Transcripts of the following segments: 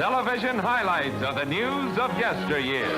television highlights of the news of yesteryear.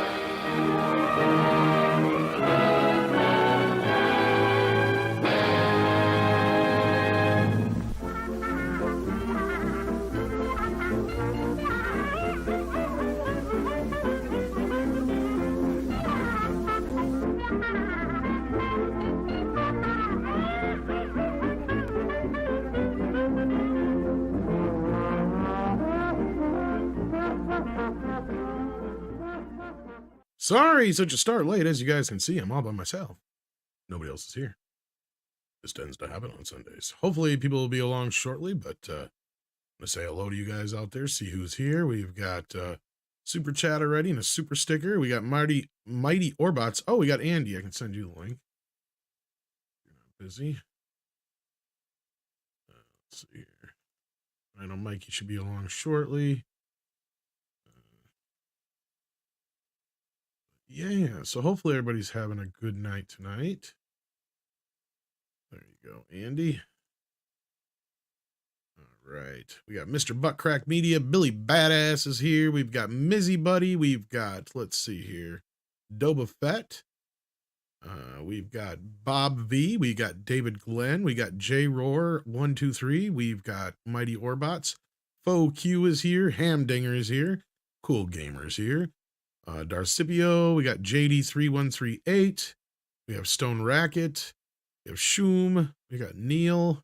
Sorry, such a start late. As you guys can see, I'm all by myself. Nobody else is here. This tends to happen on Sundays. Hopefully people will be along shortly, but I'm going to say hello to you guys out there, see who's here. We've got super chat already and a super sticker. We got Mighty Orbots. Oh, we got Andy. I can send you the link. You're not busy. Let's see here. I know Mikey should be along shortly. Yeah, so hopefully everybody's having a good night tonight. There you go, Andy. All right, we got Mr. Buttcrack Media. Billy Badass is here. We've got Mizzy Buddy. We've got, let's see here, Doba Fett. We've got Bob V. We got David Glenn. We got J Roar 123. We've got Mighty Orbots. Faux Q is here. Hamdinger is here. Cool Gamer is here. Darcipio, we got JD3138, we have Stone Racket, we have Shoom, we got Neil.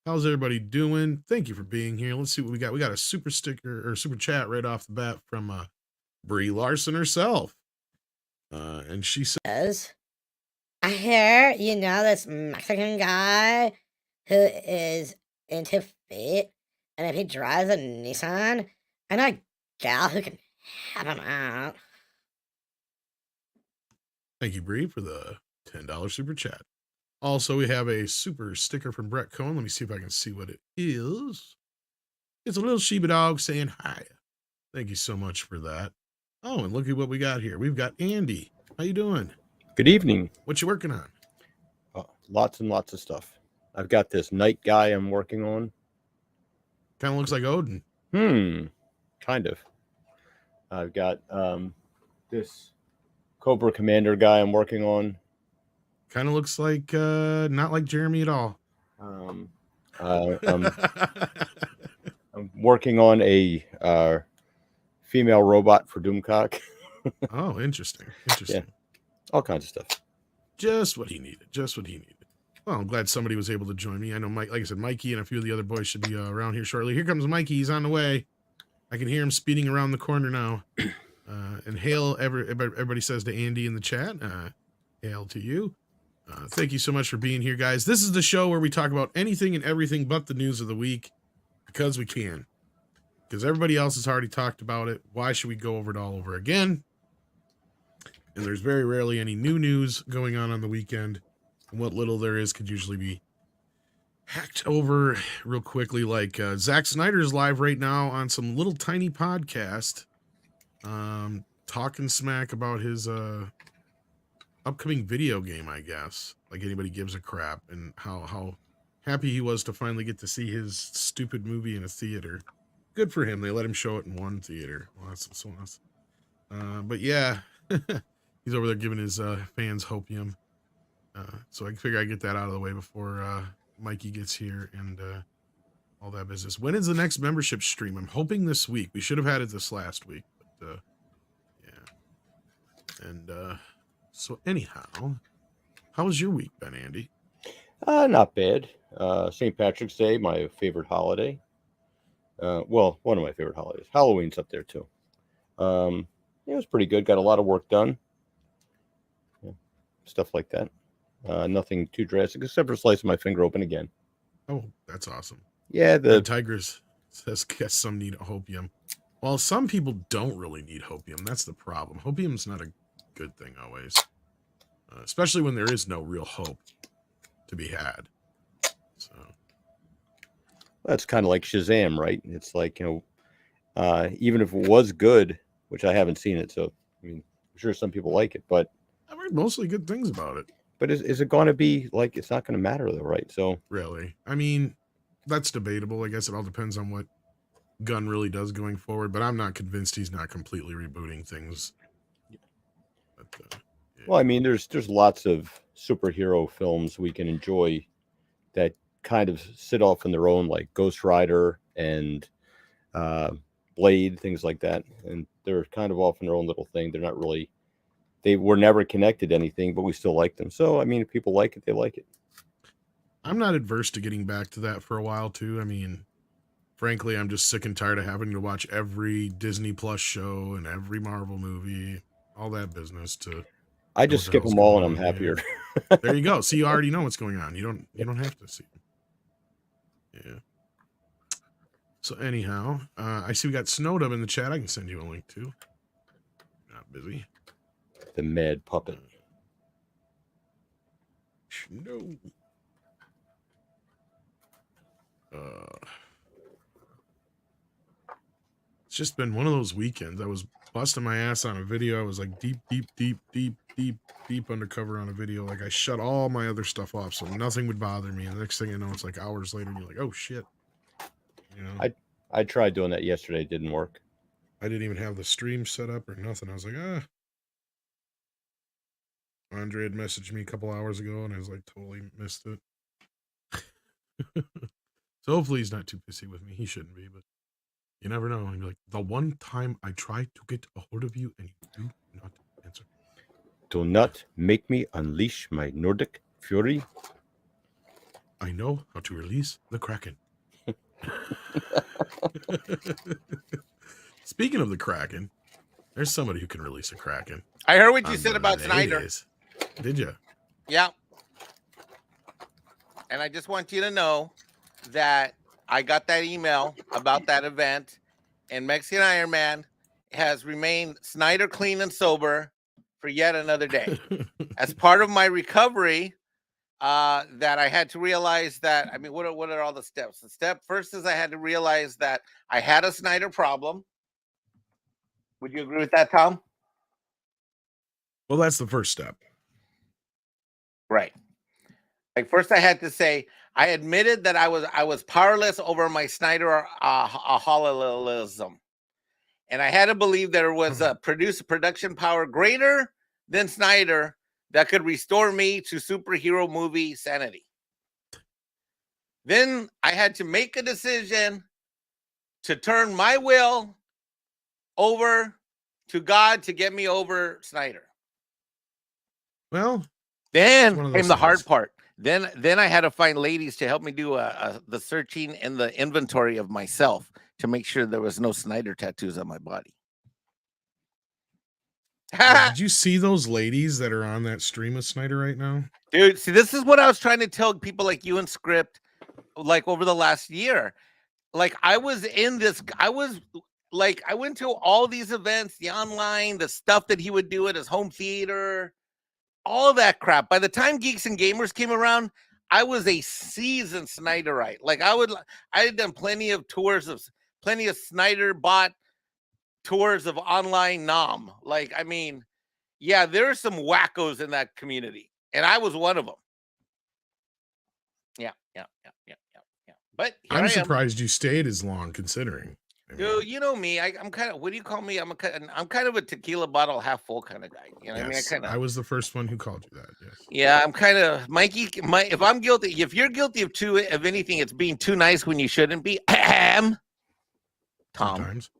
How's everybody doing? Thank you for being here. Let's see what we got. We got a super sticker or super chat right off the bat from Brie Larson herself. And she says, I hear you know this Mexican guy who is into feet, and if he drives a Nissan, I know a gal who can have him out. Thank you, Bree, for the $10 super chat. Also, we have a super sticker from Brett Cohen. Let me see if I can see what it is. It's a little Shiba dog saying hi. Thank you so much for that. Oh, and look at what we got here. We've got Andy. How you doing? Good evening. What you working on? Lots and lots of stuff. I've got this night guy I'm working on. Kind of looks like Odin. Kind of. I've got this Cobra Commander guy I'm working on. Kind of looks like not like Jeremy at all. I'm working on a female robot for Doomcock. Oh, interesting. Yeah, all kinds of stuff. Just what he needed. Well, I'm glad somebody was able to join me. I know Mike, like I said, Mikey and a few of the other boys should be around here shortly. Here comes Mikey. He's on the way. I can hear him speeding around the corner now. And hail, everybody says to Andy in the chat, hail to you. Thank you so much for being here, guys. This is the show where we talk about anything and everything but the news of the week, because we can. Because everybody else has already talked about it. Why should we go over it all over again? And there's very rarely any new news going on the weekend. And what little there is could usually be hacked over real quickly. Like Zack Snyder is live right now on some little tiny podcast. Talking smack about his upcoming video game, I guess. Like anybody gives a crap, and how happy he was to finally get to see his stupid movie in a theater. Good for him. They let him show it in one theater. Well, that's so awesome. But yeah, he's over there giving his fans hopium. So I figure I get that out of the way before Mikey gets here and all that business. When is the next membership stream? I'm hoping this week. We should have had it this last week. Yeah. And so anyhow, how was your week been, Andy? Not bad. St. Patrick's Day, my favorite holiday. Well, one of my favorite holidays. Halloween's up there too. It was pretty good. Got a lot of work done. Yeah, stuff like that. Nothing too drastic, except for slicing my finger open again. Oh, that's awesome. Yeah, the Tigers says guess some need hopium. Well, some people don't really need hopium. That's the problem. Hopium's not a good thing always, especially when there is no real hope to be had. So that's kind of like Shazam, right? It's like, you know, even if it was good, which I haven't seen it, so I mean, I'm sure some people like it, but I've heard mostly good things about it. But is it going to be like, it's not going to matter though, right? So really, I mean, that's debatable. I guess it all depends on what Gunn really does going forward, but I'm not convinced he's not completely rebooting things. But, yeah. Well, I mean, there's lots of superhero films we can enjoy that kind of sit off on their own, like Ghost Rider and Blade, things like that, and they're kind of off in their own little thing. They're not really, they were never connected to anything, but we still like them. So, I mean, if people like it, they like it. I'm not adverse to getting back to that for a while too. I mean, frankly, I'm just sick and tired of having to watch every Disney Plus show and every Marvel movie, all that business. I just skip them all, and I'm happier. There you go. See, you already know what's going on. You don't have to see. Yeah. So anyhow, I see we got Snowdub in the chat. I can send you a link too. Not busy. The Mad Puppet. No. It's just been one of those weekends. I was busting my ass on a video. I was like deep undercover on a video. Like I shut all my other stuff off so nothing would bother me. And the next thing you know, it's like hours later and you're like, oh shit. You know? I tried doing that yesterday. It didn't work. I didn't even have the stream set up or nothing. I was like, Andre had messaged me a couple hours ago and I was like, totally missed it. So hopefully he's not too pissy with me. He shouldn't be, but you never know. And you're like, the one time I tried to get a hold of you and you do not answer. Do not make me unleash my Nordic fury. I know how to release the Kraken. Speaking of the Kraken, there's somebody who can release a Kraken. I heard what you said about Snyder. Did you? Yeah. And I just want you to know that I got that email about that event, and Mexican Iron Man has remained Snyder clean and sober for yet another day. As part of my recovery, that I had to realize that, I mean, what are all the steps? The step first is I had to realize that I had a Snyder problem. Would you agree with that, Tom? Well, that's the first step. Right. Like first I had to say, I admitted that I was powerless over my Snyder holism. And I had to believe there was a production power greater than Snyder that could restore me to superhero movie sanity. Then I had to make a decision to turn my will over to God to get me over Snyder. Well, then came the hard part. Then I had to find ladies to help me do the searching and the inventory of myself to make sure there was no Snyder tattoos on my body. Did you see those ladies that are on that stream with Snyder right now? Dude, see, this is what I was trying to tell people like you and Script, like over the last year. Like I was in this, I went to all these events, the online, the stuff that he would do at his home theater, all that crap. By the time Geeks and Gamers came around, I was a seasoned Snyderite. Like I had done plenty of Snyder bot tours of online nom. Like, I mean, yeah, there are some wackos in that community, and I was one of them. Yeah. But I'm surprised you stayed as long, considering. Dude, you know me. I'm kind of. What do you call me? I'm kind of a tequila bottle half full kind of guy. You know, yes, what I mean, I was the first one who called you that. Yes. Yeah, I'm kind of Mikey. If I'm guilty, if you're guilty of anything, it's being too nice when you shouldn't be. Tom. Sometimes.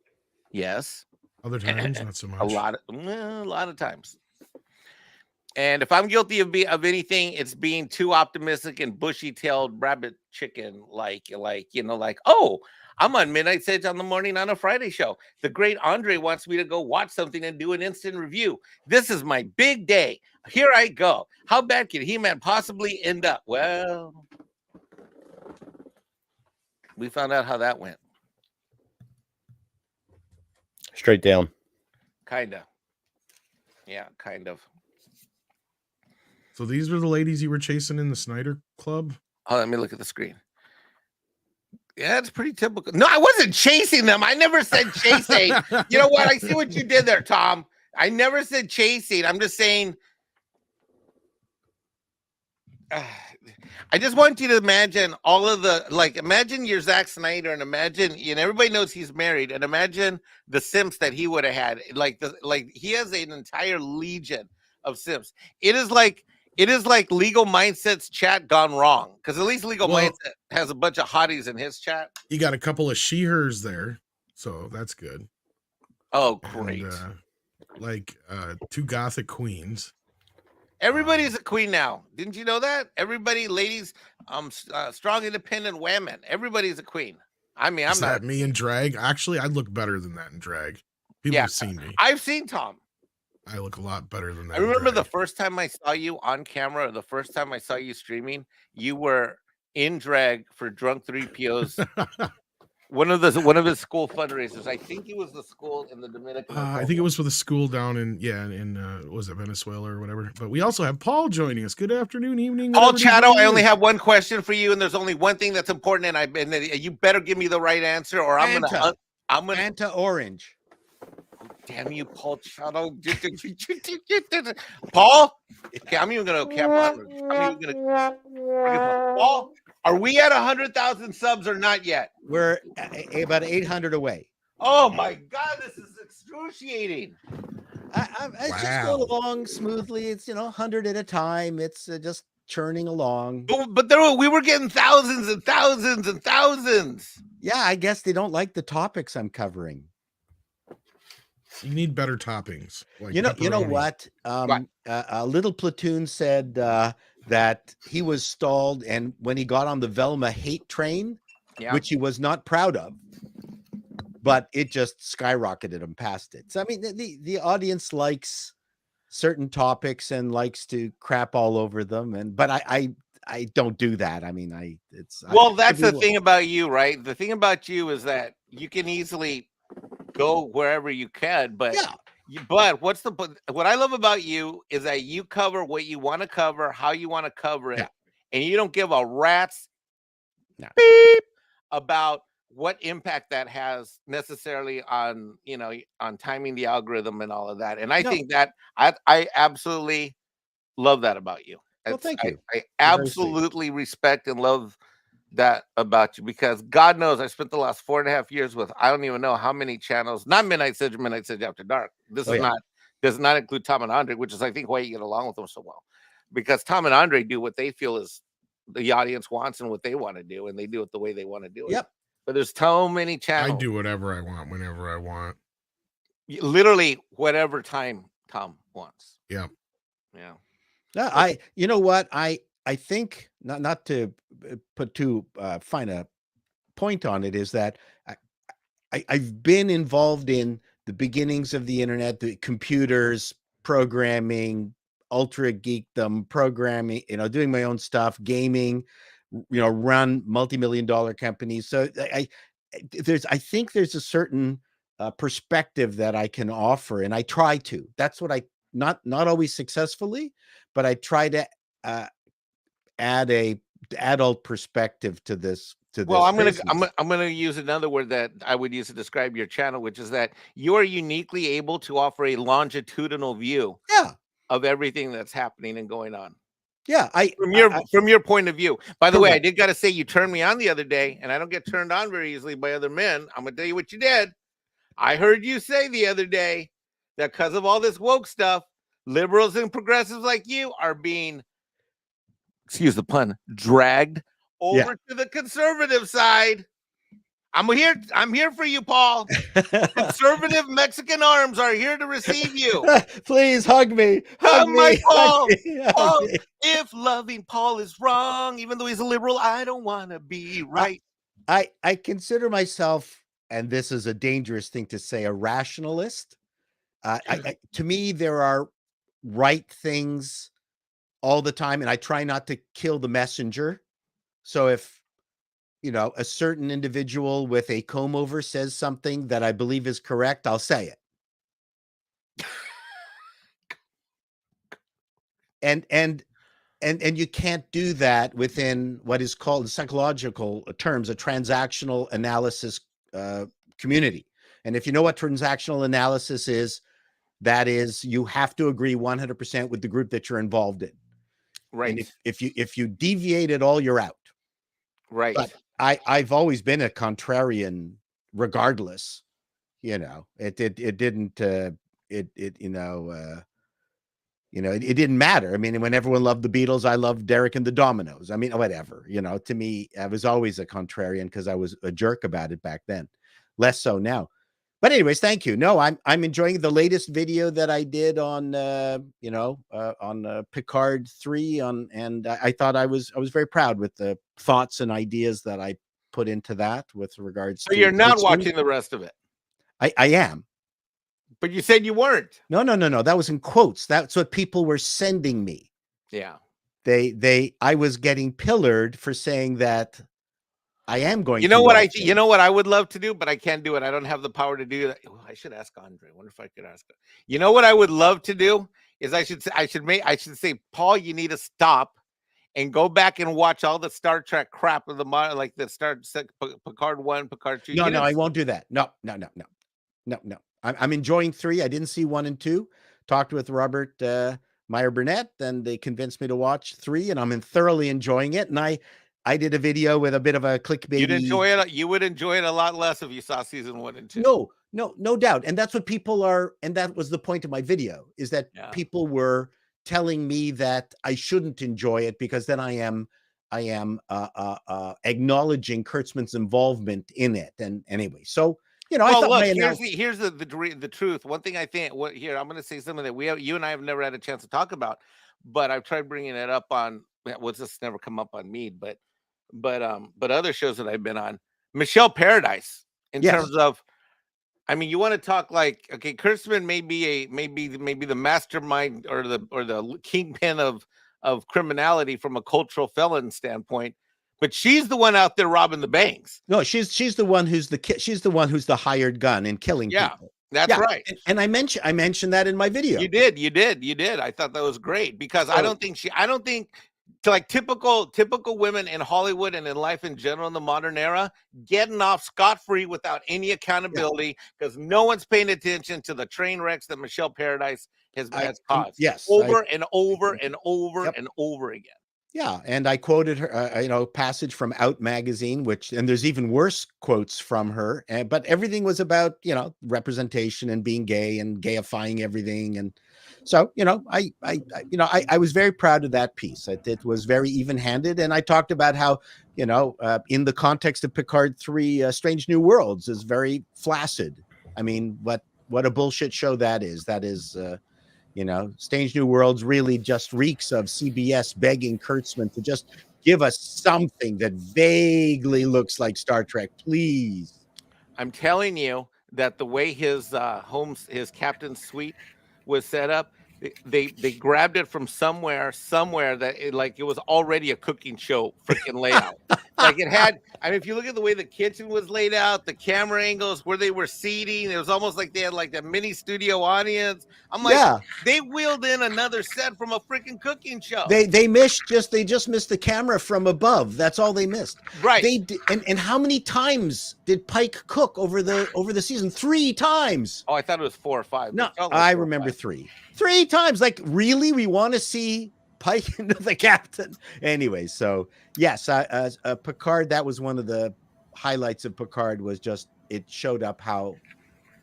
Yes. Other times, not so much. A lot of times. And if I'm guilty of anything, it's being too optimistic and bushy-tailed rabbit chicken, like oh, I'm on Midnight Sage on the morning on a Friday show. The great Andre wants me to go watch something and do an instant review. This is my big day. Here I go. How bad could He-Man possibly end up? Well, we found out how that went. Straight down. Kind of. Yeah, kind of. So these were the ladies you were chasing in the Snyder Club? Oh, let me look at the screen. Yeah, it's pretty typical. No, I wasn't chasing them. I never said chasing. You know what? I see what you did there, Tom. I never said chasing. I'm just saying. I just want you to imagine all of the imagine you're Zack Snyder and imagine and everybody knows he's married and imagine the simps that he would have had. He has an entire legion of simps. It is like Legal Mindset's chat gone wrong. Because at least Legal Mindset has a bunch of hotties in his chat. You got a couple of she-hers there, so that's good. Oh, great. And, 2 gothic queens. Everybody's a queen now. Didn't you know that? Everybody, ladies, strong independent women. Everybody's a queen. I mean, Is that me in drag? Actually, I look better than that in drag. People have seen me. I've seen Tom. I look a lot better than that. I remember the first time I saw you on camera, or the first time I saw you streaming, you were in drag for Drunk 3PO's one of his school fundraisers. I think it was the school in the Dominican Republic. I think it was for the school down in was it Venezuela or whatever. But we also have Paul joining us. Good afternoon, evening. Paul Chato, I only have one question for you, and there's only one thing that's important, and you better give me the right answer, or I'm gonna Fanta orange. Damn you, Paul Chato. Paul? Okay, I'm even gonna cap on. Paul, are we at 100,000 subs or not yet? We're about 800 away. Oh my God, this is excruciating. It's just going along smoothly. It's 100 at a time. It's just churning along. But we were getting thousands and thousands and thousands. Yeah, I guess they don't like the topics I'm covering. You need better toppings. Like you know what? A little platoon said that he was stalled, and when he got on the Velma hate train, which he was not proud of, but it just skyrocketed him past it. So I mean, the audience likes certain topics and likes to crap all over them, but I don't do that. I mean, that's the thing about you, right? The thing about you is that you can easily go wherever you can, but what I love about you is that you cover what you want to cover, how you want to cover it, and you don't give a rat's beep about what impact that has necessarily on on timing the algorithm and all of that. And I think that I absolutely love that about you. Well, thank you. I absolutely respect and love that about you, because God knows I spent the last 4.5 years with I don't even know how many channels, not Midnight Sedge After Dark. This does not include Tom and Andre, which is I think why you get along with them so well, because Tom and Andre do what they feel is the audience wants and what they want to do, and they do it the way they want to do it. Yep. But there's so many channels. I do whatever I want whenever I want. Literally whatever time Tom wants. Yeah. Yeah. You know what? I think not to put too fine a point on it, is that I've been involved in the beginnings of the internet, the computers, programming, ultra geekdom, programming, doing my own stuff, gaming, run multi-million-dollar companies. So I think there's a certain perspective that I can offer, and I try to. That's what I not always successfully, but I try to add a adult perspective to this. Well, I'm gonna use another word that I would use to describe your channel, which is that you are uniquely able to offer a longitudinal view of everything that's happening and going on. Yeah, from your point of view. By the way, I did got to say, you turned me on the other day, and I don't get turned on very easily by other men. I'm gonna tell you what you did. I heard you say the other day that because of all this woke stuff, liberals and progressives like you are being, excuse the pun, dragged over to the conservative side. I'm here for you, Paul. Conservative Mexican arms are here to receive you. Please hug me. Hug me, Paul. Hug me. If loving Paul is wrong, even though he's a liberal, I don't want to be right. I consider myself, and this is a dangerous thing to say, a rationalist. To me, there are right things all the time, and I try not to kill the messenger. So if a certain individual with a comb over says something that I believe is correct, I'll say it. And you can't do that within what is called, in psychological terms, a transactional analysis community. And if you know what transactional analysis is, that is, you have to agree 100% with the group that you're involved in. Right. And if you deviate at all, you're out. Right. But I've always been a contrarian, regardless. You know, it didn't it didn't matter. I mean, when everyone loved the Beatles, I loved Derek and the Dominoes. I mean, whatever. You know, to me, I was always a contrarian because I was a jerk about it back then. Less so now. But anyways, thank you. No, I'm enjoying the latest video that I did on Picard 3 and I thought I was very proud with the thoughts and ideas that I put into that with regards So to you're not Kurtzman. watching the rest of it, I am. but you said you weren't. No. That was in quotes. That's what people were sending me. Yeah. I was getting pillared for saying that I am going You to know what watch it. you know what I would love to do, but I can't do it. I don't have the power to do that. Oh, I should ask Andre. I wonder if I could ask him. You know what I would love to do is I should say, Paul, you need to stop and go back and watch all the Star Trek crap of the modern, like the Picard 1, Picard 2. No, I won't do that. No. I'm enjoying 3. I didn't see 1 and 2. Talked with Robert Meyer Burnett, and they convinced me to watch 3, and I'm thoroughly enjoying it. And I did a video with a bit of a clickbait. You'd enjoy it. You would enjoy it a lot less if you saw season 1 and 2. No doubt. And that's what people are. And that was the point of my video, is that people were telling me that I shouldn't enjoy it because then I am acknowledging Kurtzman's involvement in it. And anyway, so, you know, I thought here's the truth. One thing I think, I'm going to say something that you and I have never had a chance to talk about, but I've tried bringing it up on, what's this never come up on me, but other shows that I've been on. Michelle Paradise, in terms of, I mean, you want to talk like, okay, Kurtzman may be the mastermind or the kingpin of criminality from a cultural felon standpoint, but she's the one out there robbing the banks. No, she's the one who's she's the one who's the hired gun in killing people. That's right. And I mentioned that in my video. You did. I thought that was great because I don't think to like typical women in Hollywood and in life in general in the modern era, getting off scot-free without any accountability because no one's paying attention to the train wrecks that Michelle Paradise has caused. Over and over and over again. Yeah, and I quoted her, passage from Out magazine, and there's even worse quotes from her. But everything was about, representation and being gay and gayifying everything. And so, I was very proud of that piece. It was very even-handed, and I talked about how, in the context of Picard 3, Strange New Worlds is very flaccid. I mean, what a bullshit show that is. That is. Strange New Worlds really just reeks of CBS begging Kurtzman to just give us something that vaguely looks like Star Trek, please. I'm telling you that the way his captain's suite was set up, they grabbed it from somewhere that it was already a cooking show freaking layout. Like it had, I mean, if you look at the way the kitchen was laid out, the camera angles where they were seating, it was almost like they had like a mini studio audience. I'm like, they wheeled in another set from a freaking cooking show. They just missed the camera from above. That's all they missed. Right. And how many times did Pike cook over the season? 3 times. Oh, I thought it was 4 or 5. No, I remember 3. 3 times. Like, really? We want to see Pike into the captain? Anyway, so yes, Picard, that was one of the highlights of Picard, was just it showed up how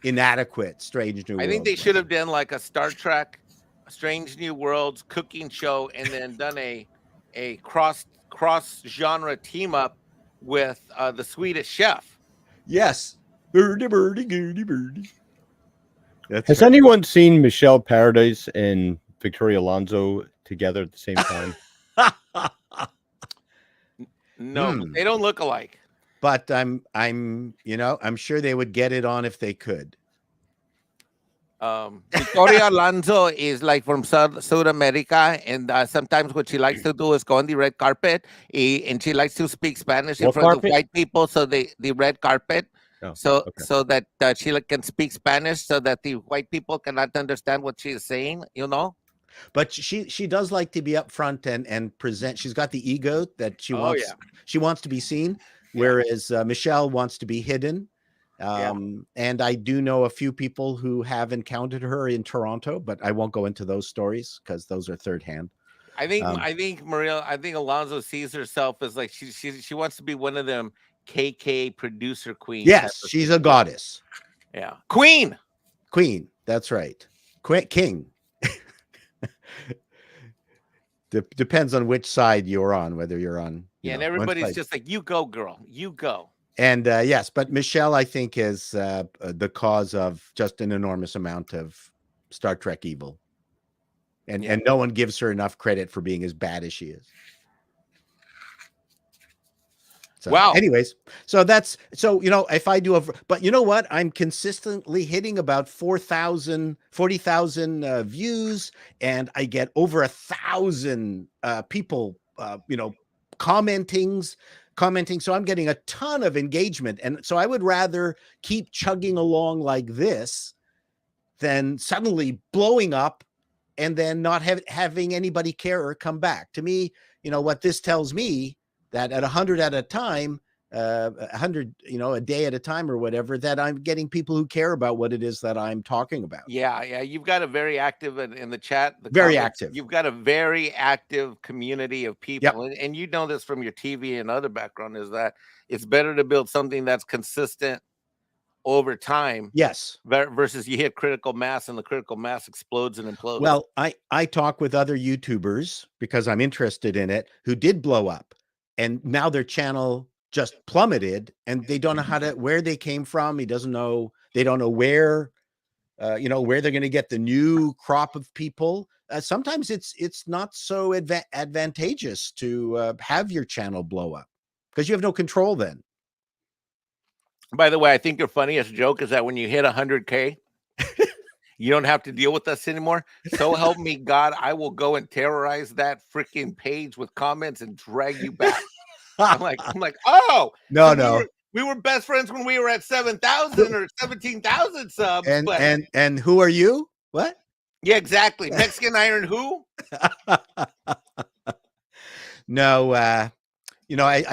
inadequate Strange New Worlds. I think they should have done like a Star Trek Strange New Worlds cooking show and then done a cross genre team up with the Swedish Chef. Yes. Birdie, birdie, goody, birdie. Has anyone seen Michelle Paradise and Victoria Alonso together at the same time? No, they don't look alike. But I'm sure they would get it on if they could. Victoria Alonso is like from South America, and sometimes what she likes to do is go on the red carpet, and she likes to speak Spanish in front of white people. So the red carpet. So that she can speak Spanish, so that the white people cannot understand what she is saying, But she does like to be up front and present. She's got the ego that she wants. She wants to be seen, whereas Michelle wants to be hidden. And I do know a few people who have encountered her in Toronto, but I won't go into those stories because those are third hand. I think Maria. I think Alonzo sees herself as like she wants to be one of them KK producer queen. Yes, she's a goddess. Yeah, queen. That's right. King. Depends on which side you're on, whether you're on. Yeah, and everybody's just like, you go, girl, you go. And yes, but Michelle, I think, is the cause of just an enormous amount of Star Trek evil. And no one gives her enough credit for being as bad as she is. So, wow. Anyways, so if I do but you know what? I'm consistently hitting about 40,000 views, and I get over 1,000 people, commenting. So I'm getting a ton of engagement. And so I would rather keep chugging along like this than suddenly blowing up and then not having anybody care or come back. To me, what this tells me, that at 100 at a time, 100, a day at a time or whatever, that I'm getting people who care about what it is that I'm talking about. Yeah. You've got a very active in the chat. Very active. You've got a very active community of people. Yep. And you know this from your TV and other background, is that it's better to build something that's consistent over time. Yes. Versus you hit critical mass and the critical mass explodes and implodes. Well, I talk with other YouTubers because I'm interested in it, who did blow up. And now their channel just plummeted, and they don't know where they came from. They don't know where, where they're going to get the new crop of people. Sometimes it's not so advantageous to have your channel blow up because you have no control then. By the way, I think your funniest joke is that when you hit 100K, you don't have to deal with us anymore. So help me God, I will go and terrorize that freaking page with comments and drag you back. I'm like, oh no. We were best friends when we were at 7,000 or 17,000 subs. And who are you? What? Yeah, exactly. Mexican Iron who? No, I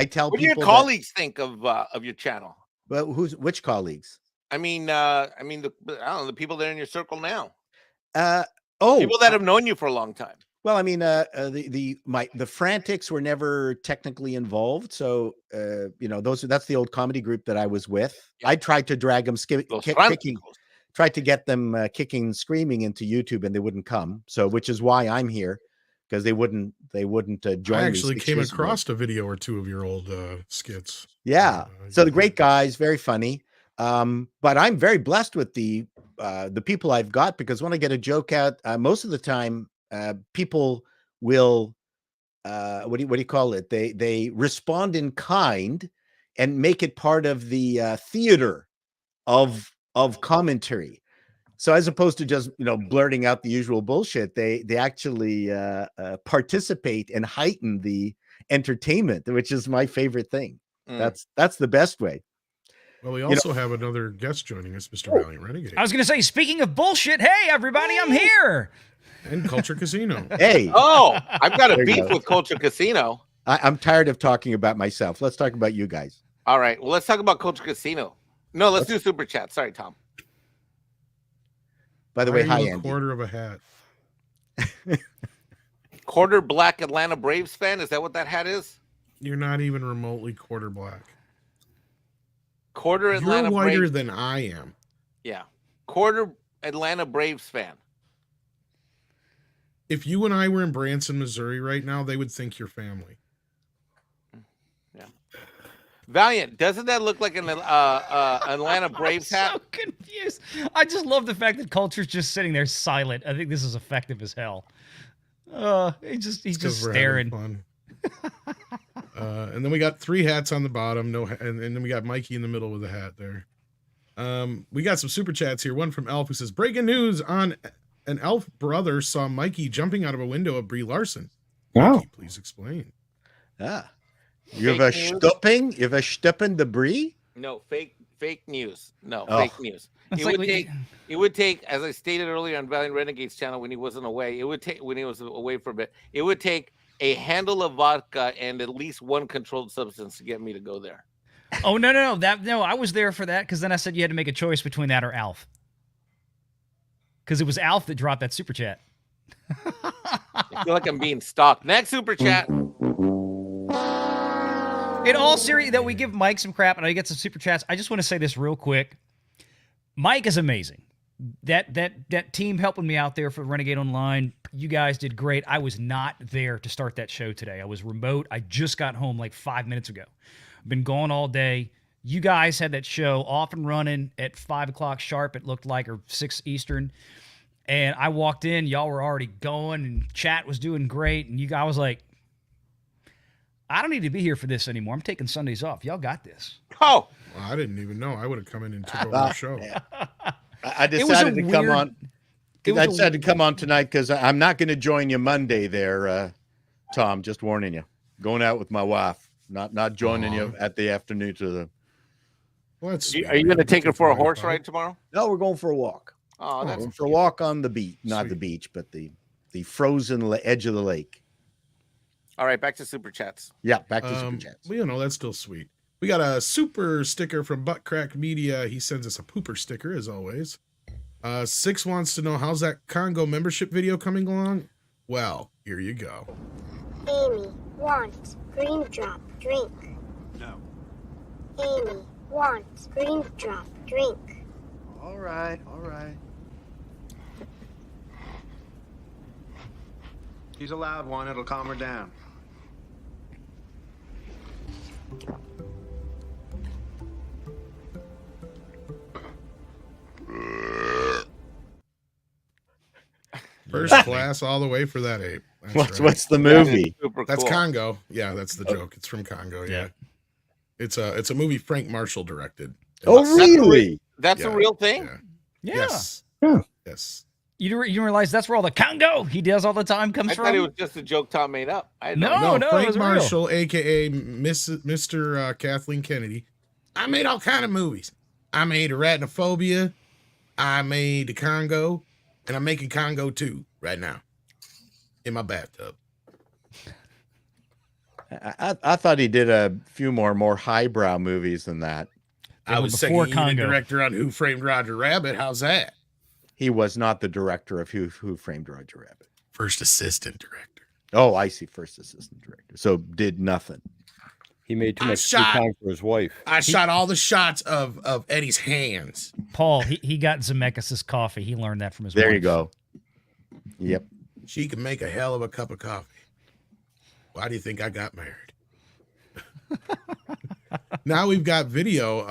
tell people. What do your colleagues think of your channel? Well, which colleagues? I mean, the people that are in your circle now. People that have known you for a long time. Well, I mean, the Frantics were never technically involved, so that's the old comedy group that I was with. Yeah. I tried to drag them tried to get them kicking and screaming into YouTube, and they wouldn't come. So, which is why I'm here, because they wouldn't join. I actually came across a video or two of your old skits. Yeah, so the great guys, very funny. But I'm very blessed with the people I've got, because when I get a joke out, most of the time, people will, what do you call it? They respond in kind and make it part of the theater of commentary. So as opposed to just blurting out the usual bullshit, they actually participate and heighten the entertainment, which is my favorite thing. That's the best way. Well, we also have another guest joining us, Mr. Valiant Renegade. I was going to say, speaking of bullshit, hey, everybody, I'm here. And Culture Casino. Hey. Oh, I've got a beef with Culture Casino. I'm tired of talking about myself. Let's talk about you guys. All right. Well, let's talk about Culture Casino. No, let's do Super Chat. Sorry, Tom. By the way, hi, a Andy. Quarter of a hat. Quarter black Atlanta Braves fan? Is that what that hat is? You're not even remotely quarter black. Quarter Atlanta You're whiter Braves. than I am. Yeah. Quarter Atlanta Braves fan. If you and I were in Branson, Missouri right now, they would think you're family. Yeah. Valiant, doesn't that look like an Atlanta Braves hat? I'm so confused. I just love the fact that Culture's just sitting there silent. I think this is effective as hell. He's just staring. Fun. And then we got 3 hats on the bottom, and then we got Mikey in the middle with a hat there. We got some super chats here. One from Elf, who says, breaking news on an elf brother saw Mikey jumping out of a window of Brie Larson. Wow. Mikey, please explain. You have a stupping? You have a stupping the Brie? No, fake news. No, Oh. fake news. It would take, as I stated earlier on Valiant Renegade's channel when he wasn't away, when he was away for a bit, it would take a handle of vodka and at least one controlled substance to get me to go there. Oh, no. I was there for that, because then I said you had to make a choice between that or Alf. Because it was Alf that dropped that super chat. I feel like I'm being stalked. Next super chat. In all seriousness, that we give Mike some crap and I get some super chats. I just want to say this real quick. Mike is amazing. That team helping me out there for Renegade Online, you guys did great. I was not there to start that show today. I was remote. I just got home like 5 minutes ago. Been gone all day. You guys had that show off and running at 5 o'clock sharp, it looked like, or 6 Eastern. And I walked in, y'all were already going, and chat was doing great. And I was like, I don't need to be here for this anymore. I'm taking Sundays off. Y'all got this. Oh, Well, I didn't even know. I would have come in and took over the show. I was a decided to come weird- on. it was I a- decided to come on tonight because I'm not going to join you Monday there, Tom. Just warning you. Going out with my wife. Not joining you at the afternoon to the. Well, that's are you sweet, going to man. take her for a Right horse about ride it. tomorrow? No, we're going for a walk. Oh, that's Going for a walk on the beach, not the Sweet. beach, but the frozen edge of the lake. all right. Back to super chats. Yeah, back to super chats. Well, you know, that's still sweet. We got a super sticker from Buttcrack Media. He sends us a pooper sticker, as always. Six wants to know, how's that Congo membership video coming along? Well, here you go. Amy wants green drop drink. No. Amy wants green drop drink. All right, all right. She's a loud one. It'll calm her down. First class all the way for that ape. That's right. What's the That movie? is super That's cool. Congo. Yeah, that's the joke. It's from Congo. Yeah. It's a movie Frank Marshall directed. Oh, It's- really? That's a Yeah, real thing. yeah. Yeah. Yes. Yeah. Yes. You didn't realize that's where all the Congo he does all the time comes I from? thought it was just a joke Tom made up. I had No. idea. it Frank was real. Marshall, aka Mr. Kathleen Kennedy. I made all kind of movies. I made Arachnophobia. I made the Congo, and I'm making Congo 2 right now in my bathtub. I thought he did a few more highbrow movies than that. They I were was before second unit Congo. director on Who Framed Roger Rabbit. How's that? He was not the director of Who Framed Roger Rabbit. First assistant director. Oh, I see. First assistant director. So did nothing. He made too I much free shot- time for his wife. I shot all the shots of Eddie's hands. Paul, he got Zemeckis' coffee. He learned that from his There wife. you go. Yep. She can make a hell of a cup of coffee. Why do you think I got married? Now we've got video.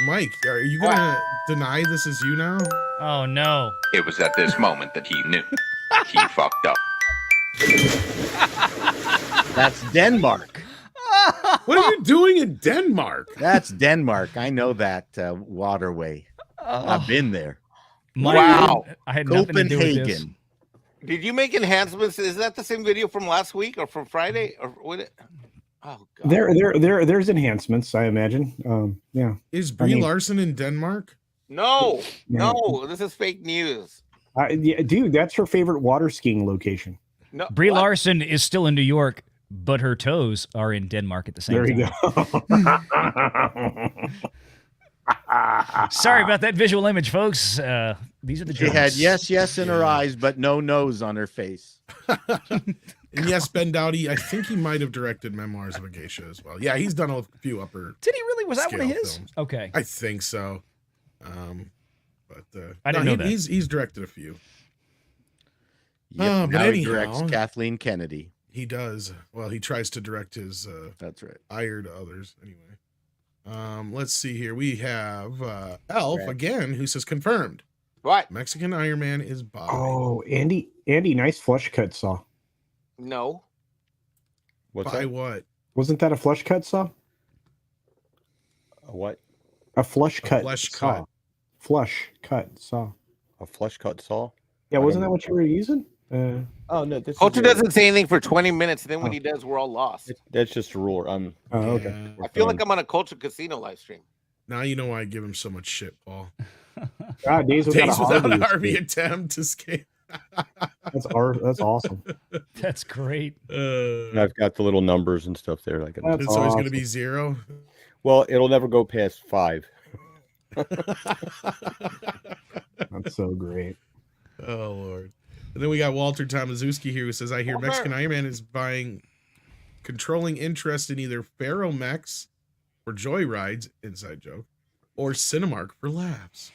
Mike, are you gonna deny this is you now? Oh, no. It was at this moment that he knew. He fucked up. That's Denmark. What are you doing in Denmark? That's Denmark. I know that waterway. Oh. I've been there. Mike, Wow. I had nothing to do with this. Copenhagen. Did you make enhancements? Is that the same video from last week or from Friday or what? Oh God. There's enhancements, I imagine. Yeah. Is Brie mean- Larson in Denmark? No, Yeah. no, this is fake news. Yeah, dude, that's her favorite water skiing location. No, Brie what? Larson is still in New York, but her toes are in Denmark at the same There time. you go. Sorry about that visual image, folks. These are the She had jokes. yes in her eyes, but no nose on her face. And yes, Ben Dowdy, I think he might have directed Memoirs of a Geisha as well. Yeah, he's done a few upper. Did he really? Was that one of Scale his? films. Okay. I think so. But I didn't know that. He's directed a few. Yep. Oh, but now he directs anyhow. Kathleen Kennedy. He does. Well, he tries to direct his That's right. ire to others anyway. Let's see here. We have Elf Right. again, who says confirmed. What? Mexican Iron Man is Bob. Oh, Andy, nice flush cut saw. No. What's By that? what? Wasn't that a flush cut saw? A what? A flush cut flesh saw. cut. Flush cut saw. A flush cut saw? Yeah, I wasn't don't that what you were using? Oh no, this Culture is a- doesn't say anything for 20 minutes, and then when Oh. he does, we're all lost. That's just a rule. Oh, okay. Yeah. I feel like I'm on a Culture Casino live stream. Now you know why I give him so much shit, Paul. God, days without Days a without Harvey. a Harvey attempt to escape. That's awesome. That's great. I've got the little numbers and stuff there. Like, That's It's always going to awesome. be 0. well, it'll never go past 5. That's so great. Oh Lord. And then we got Walter Tomaszewski here who says, I hear Mexican Iron Man is buying controlling interest in either Ferromex for joyrides, inside joke, or Cinemark for laughs.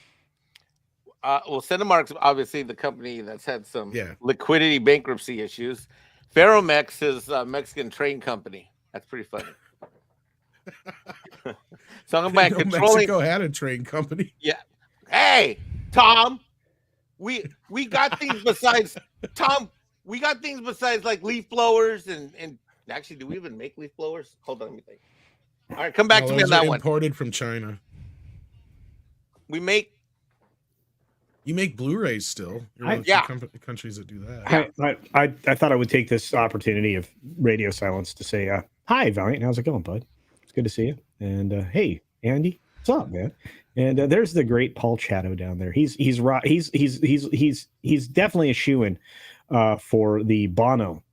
Well, Cinemark's obviously the company that's had some Yeah. liquidity bankruptcy issues. Ferromex is a Mexican train company. That's pretty funny. So I'm about controlling. Mexico had a train company. Yeah. Hey, Tom. We got things besides Tom. We got things besides like leaf blowers and actually, do we even make leaf blowers? Hold on, let me think. All right, come back to me on those that are one. Imported from China. We make. You make Blu-rays still. You're one of the few countries that do that. I thought I would take this opportunity of radio silence to say, hi, Valiant. How's it going, bud? It's good to see you. And hey, Andy, what's up, man? And there's the great Paul Chatto down there. He's definitely a shoo-in for the Bono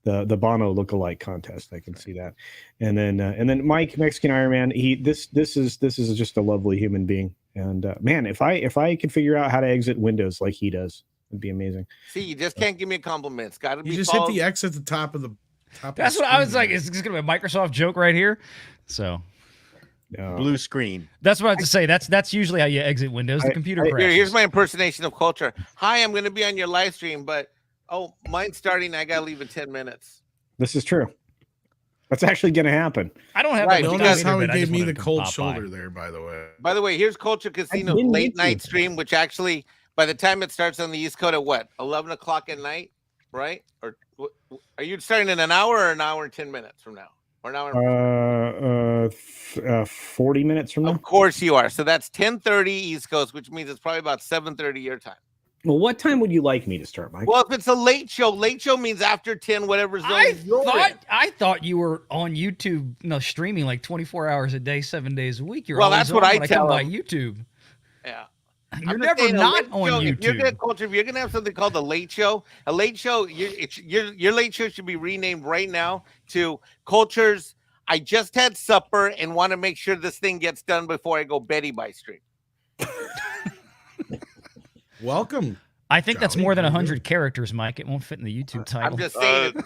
the Bono lookalike contest. I can see that. And then Mike, Mexican Iron Man. This is just a lovely human being. And man, if I could figure out how to exit Windows like he does, it'd be amazing. See, you just can't give me a compliment. It's got to be. You just called... hit the X at the top of the top. That's what I was like. Is this gonna be a Microsoft joke right here? So. Blue screen. That's what I have to say. That's usually how you exit Windows. The computer crashes. Here's my impersonation of culture. Hi, I'm going to be on your live stream, but mine's starting. I got to leave in 10 minutes. This is true. That's actually going to happen. I don't have. Right, Notice how he gave me the cold shoulder there. By the way. By the way, here's Culture Casino late night stream, which actually by the time it starts on the East Coast at what 11 o'clock at night, right? Or are you starting in an hour or an hour and 10 minutes from now? Or an hour 40 minutes from now. Of course you are. So that's 10:30 East Coast, which means it's probably about 7:30 your time. Well, what time would you like me to start, Mike? Well, if it's a late show means after 10, whatever zone I thought you were on YouTube, streaming like 24 hours a day, 7 days a week. Well, that's what I tell by YouTube. Yeah. You're never not on YouTube. If you're gonna have something called a late show, your late show should be renamed right now to Culture's I just had supper and want to make sure this thing gets done before I go Betty by stream. Welcome. I think that's more than 100 characters, Mike. It won't fit in the YouTube title. I'm just saying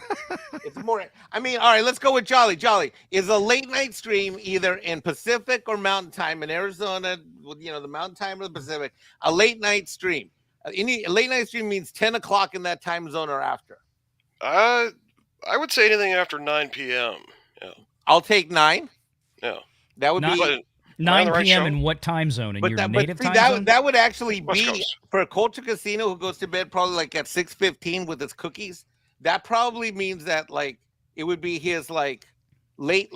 it's more. I mean, all right, let's go with Jolly. Jolly is a late night stream either in Pacific or Mountain Time in Arizona. The Mountain Time or the Pacific. A late night stream. A late night stream means 10 o'clock in that time zone or after. I would say anything after 9 p.m. Yeah. I'll take 9. Yeah. That would be 9 p.m. in what time zone? In your native time zone? That would actually be for a Culture Casino who goes to bed probably like at 6:15 with his cookies. That probably means that like it would be his like late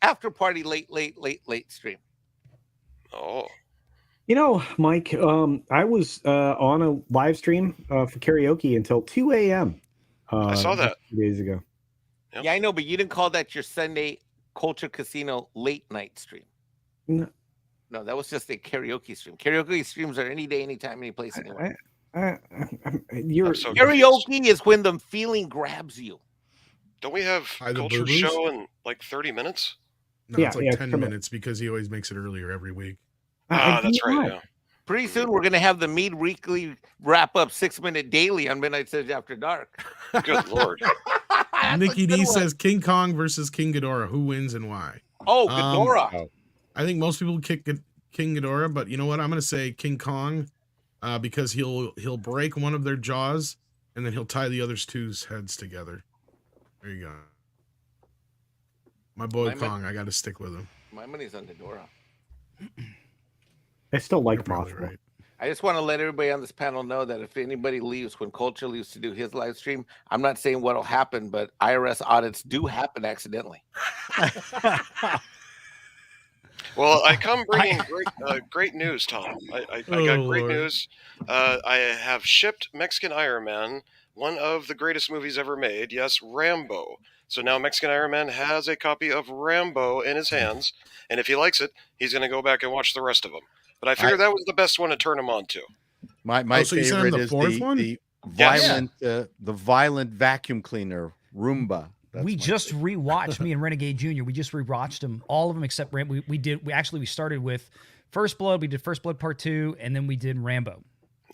after party late stream. Oh. Mike, I was on a live stream for karaoke until 2 a.m. I saw that 2 days ago. Yep. Yeah, I know, but you didn't call that your Sunday Culture Casino late night stream. No, that was just a karaoke stream. Karaoke streams are any day, anytime, any place, anywhere. Karaoke is when the feeling grabs you. Don't we have Culture show in like 30 minutes? No, it's like 10 minutes because he always makes it earlier every week. That's right. Yeah. Pretty soon we're going to have the Mead Weekly wrap-up 6-minute daily on Midnight Surge After Dark. Good Lord. Nikki D says King Kong versus King Ghidorah. Who wins and why? Oh, Ghidorah. I think most people kick King Ghidorah, but you know what? I'm going to say King Kong because he'll break one of their jaws and then he'll tie the other two's heads together. There you go. My boy Kong, I got to stick with him. My money's on Ghidorah. I still like Mothra. Right. I just want to let everybody on this panel know that if anybody leaves when Culture leaves to do his live stream, I'm not saying what'll happen, but IRS audits do happen accidentally. Well, I come bringing great news, Tom. I got great news. I have shipped Mexican Iron Man, one of the greatest movies ever made. Yes, Rambo. So now Mexican Iron Man has a copy of Rambo in his hands, and if he likes it, he's going to go back and watch the rest of them. But I figured that was the best one to turn him on to. My favorite is the violent vacuum cleaner, Roomba. We just rewatched me and Renegade Jr. We just rewatched them, all of them except Rambo. We started with First Blood. We did First Blood Part 2, and then we did Rambo.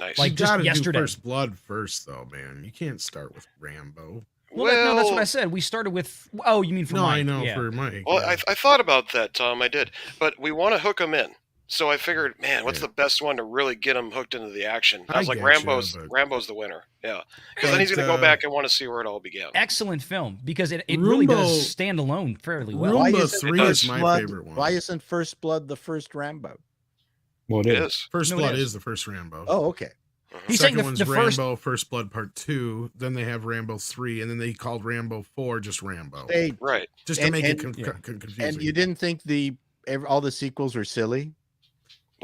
Nice. Like, You just gotta yesterday. do First Blood first, though, man. You can't start with Rambo. Well, no, that's what I said. We started with. Oh, you mean for No, Mike? I know Yeah. for Mike. Well, yeah. I thought about that, Tom. I did, but we want to hook them in. So I figured, man, what's Yeah. the best one to really get them hooked into the action? I was like, getcha, Rambo's the winner. Yeah, because then he's But, going to go back and want to see where it all began. Excellent film because it really Roomba- does stand alone fairly well. Roomba isn't 3 First is my Blood- favorite one. Why isn't First Blood the first Rambo? Well, it It is. is. First No, it Blood is. is the first Rambo. Oh, okay. He's saying Second the, one's the first. Rambo, Blood Part 2. Then they have Rambo 3, and then they called Rambo 4 just Rambo. They, Right. Just to and- make and- it yeah. confusing. and you didn't think all the sequels are silly?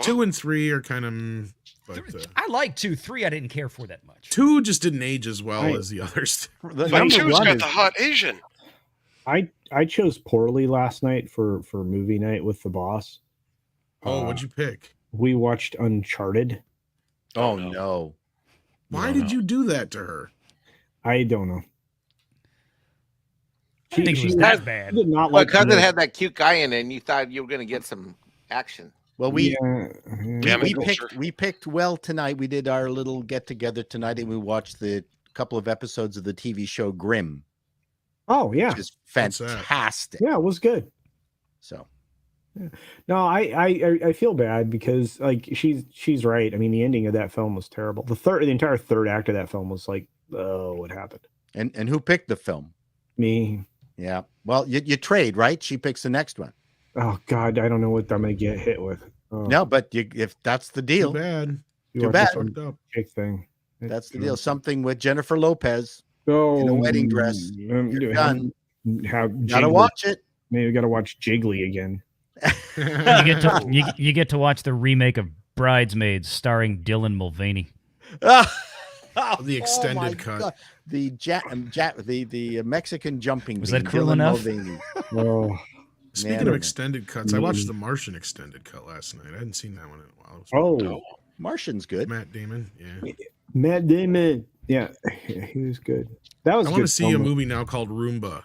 2 and 3 are kind of, but I like 2, 3. I didn't care for that much. 2 just didn't age as well Right. as the others. The But number two's one got is- the hot Asian. I chose poorly last night for movie night with the boss. Oh, what'd you pick? We watched Uncharted. Oh no. no! Why No. did you do that to her? I don't know. I didn't think it was she that bad. did not Well, like because it the- had that cute guy in it, and you thought you were going to get some action. Well, we Damn we it, culture. picked well tonight. We did our little get together tonight, and we watched the couple of episodes of the TV show Grimm, Oh yeah, which is What's that? fantastic. yeah, it was good. So No, I feel bad because like she's right. I mean, the ending of that film was terrible. The entire third act of that film was like, oh, what happened? and who picked the film? Me. Yeah. Well, you trade, right? She picks the next one. Oh God, I don't know what I'm gonna get hit with. Oh, No, but if that's the Too deal, bad. you too watch bad. this Fucked up. chick thing. that's the deal. Something with Jennifer Lopez. Oh, in a wedding dress. You're done. How Gotta Jiggly- watch it. Maybe we gotta watch Jiggly again. You get to watch the remake of Bridesmaids starring Dylan Mulvaney. The extended my cut. God. The the Mexican jumping. Was that bean, cruel Dylan enough? Mulvaney. Oh, Speaking Man, of oh, extended cuts, I watched the Martian extended cut last night. I hadn't seen that one in a while. It was oh, Martian's good. Matt Damon. Yeah. Matt Damon. Yeah, he was good. That was. I a want to good see a film. movie now called Roomba.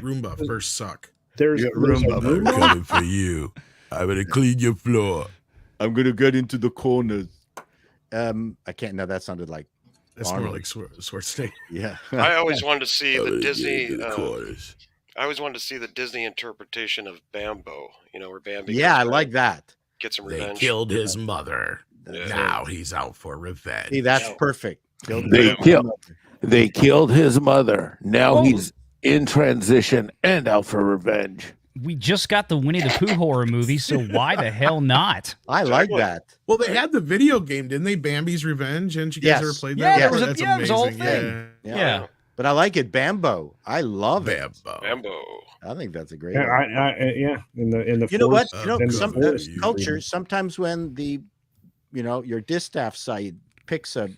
Roomba First Suck. There's, Yeah, there's a Roomba. Roomba? coming for you. I'm gonna clean your floor. I'm gonna get into the corners. I can't. No, that sounded like. That's more Arnold. like Schwarzenegger. Yeah. I always wanted to see I'm the gonna Disney. get in the corners. I always wanted to see the Disney interpretation of Bambo. You know, where Bambi. Yeah, I goes like that. Get some They revenge. killed his mother. Yeah. Now he's out for revenge. See, that's Yeah. perfect. They killed his mother. Now Oh. he's in transition and out for revenge. We just got the Winnie the Pooh horror movie, so why the hell not? I like Exactly. that. Well, they had the video game, didn't they? Bambi's Revenge. Hadn't you guys Yes. ever played Yeah, that? there was a- That's yeah, it was a whole amazing. thing. Yeah. But I like it. Bambo. I love it. Bambo. Bambo. I think that's a great. Yeah, one. yeah. In the You know what? forest, You know, in the some forest, cultures, sometimes when your distaff site picks a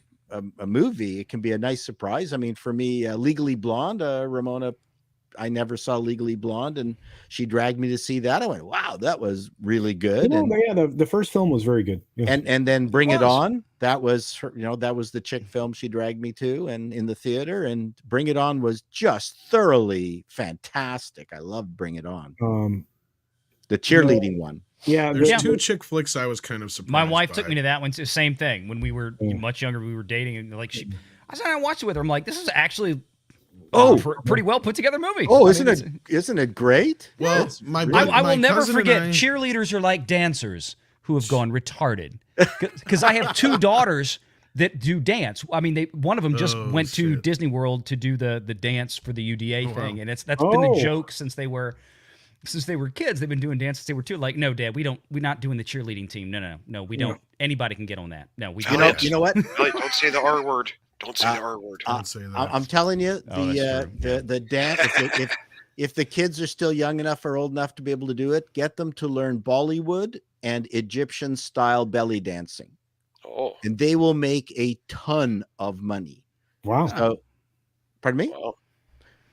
movie, it can be a nice surprise. I mean, for me, Legally Blonde, Ramona, I never saw Legally Blonde, and she dragged me to see that. I went, wow, that was really good. No, and, but yeah, the first film was very good. Yeah. and then Bring It was. On, that was her, that was the chick film she dragged me to, and in the theater, and Bring It On was just thoroughly fantastic. I loved Bring It On, the cheerleading one. Yeah, There's Yeah. two chick flicks I was kind of surprised. My wife took by. me to that one. Too. Same thing. When we were Yeah. much younger, we were dating, and like I said, I watched it with her. I'm like, this is actually pretty well put together movie. Oh, I isn't mean, it great? Well, my I my will never cousin and forget. I- Cheerleaders are like dancers who have gone retarded. Because I have two daughters that do dance. I mean, one of them just Oh, went to shit. Disney World to do the dance for the UDA Oh, thing, wow. and that's been the Oh. joke since they were kids. They've been doing dance since they were 2. Like, no, Dad, we're not doing the cheerleading team. No, we don't. Anybody can get on that. No, we You don't. know- You know what? Really, don't say the R word. Don't say the R word. Don't say that. I'm telling you, Oh, that's true. the dance. If the kids are still young enough or old enough to be able to do it, get them to learn Bollywood and Egyptian style belly dancing, Oh, and they will make a ton of money. wow. So, pardon me. well,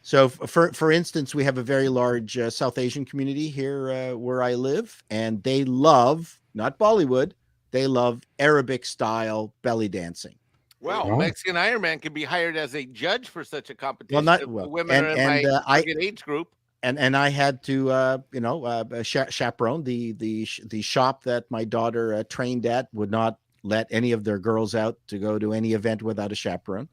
So, for instance, we have a very large South Asian community here where I live, and they love not Bollywood, they love Arabic style belly dancing. Well, Wow. Mexican Iron Man could be hired as a judge for such a competition. not- if the well, women are in and, my I- target age group. And I had to chaperone the shop that my daughter trained at would not let any of their girls out to go to any event without a chaperone.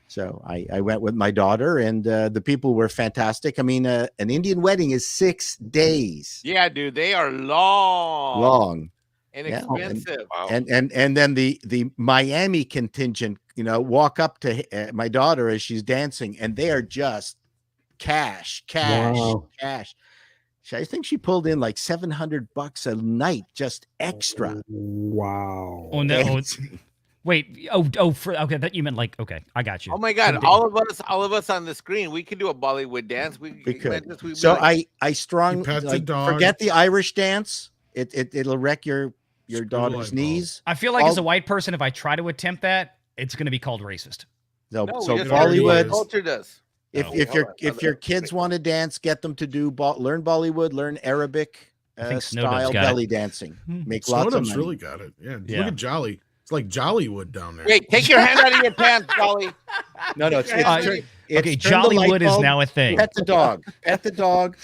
So I went with my daughter, and the people were fantastic. I mean, an Indian wedding is 6 days Yeah, dude, they are long, long. and Yeah, expensive. Wow. And then the Miami contingent, walk up to my daughter as she's dancing, and they are just cash. Wow. I think she pulled in like $700 a night, just extra. Wow. Oh no! Wait. Okay. That you meant like. Okay, I got you. Oh my God! All of us on the screen, we could do a Bollywood dance. We could. imagine we'd be So like, I strong You pet the like, dog. forget the Irish dance. It'll wreck your Screw the daughter's light bulb. knees. I feel like as all- a white person, if I try to attempt that, it's going to be called racist. So, no, so we just gotta do what Bollywood. the culture does. If Oh, if hold your on. if your kids want to dance, get them to do learn Bollywood, learn Arabic I think Snowdub's style got it. belly dancing. Hmm. Make lots of Snowdub's money. really got it. Yeah, Yeah. look at Jolly. It's like Jollywood down there. Wait, take your hand out of your pants, Dolly. No, it's Uh, turn Okay, the light Jollywood is bulb, now a thing. Pet the dog. Pet the dog.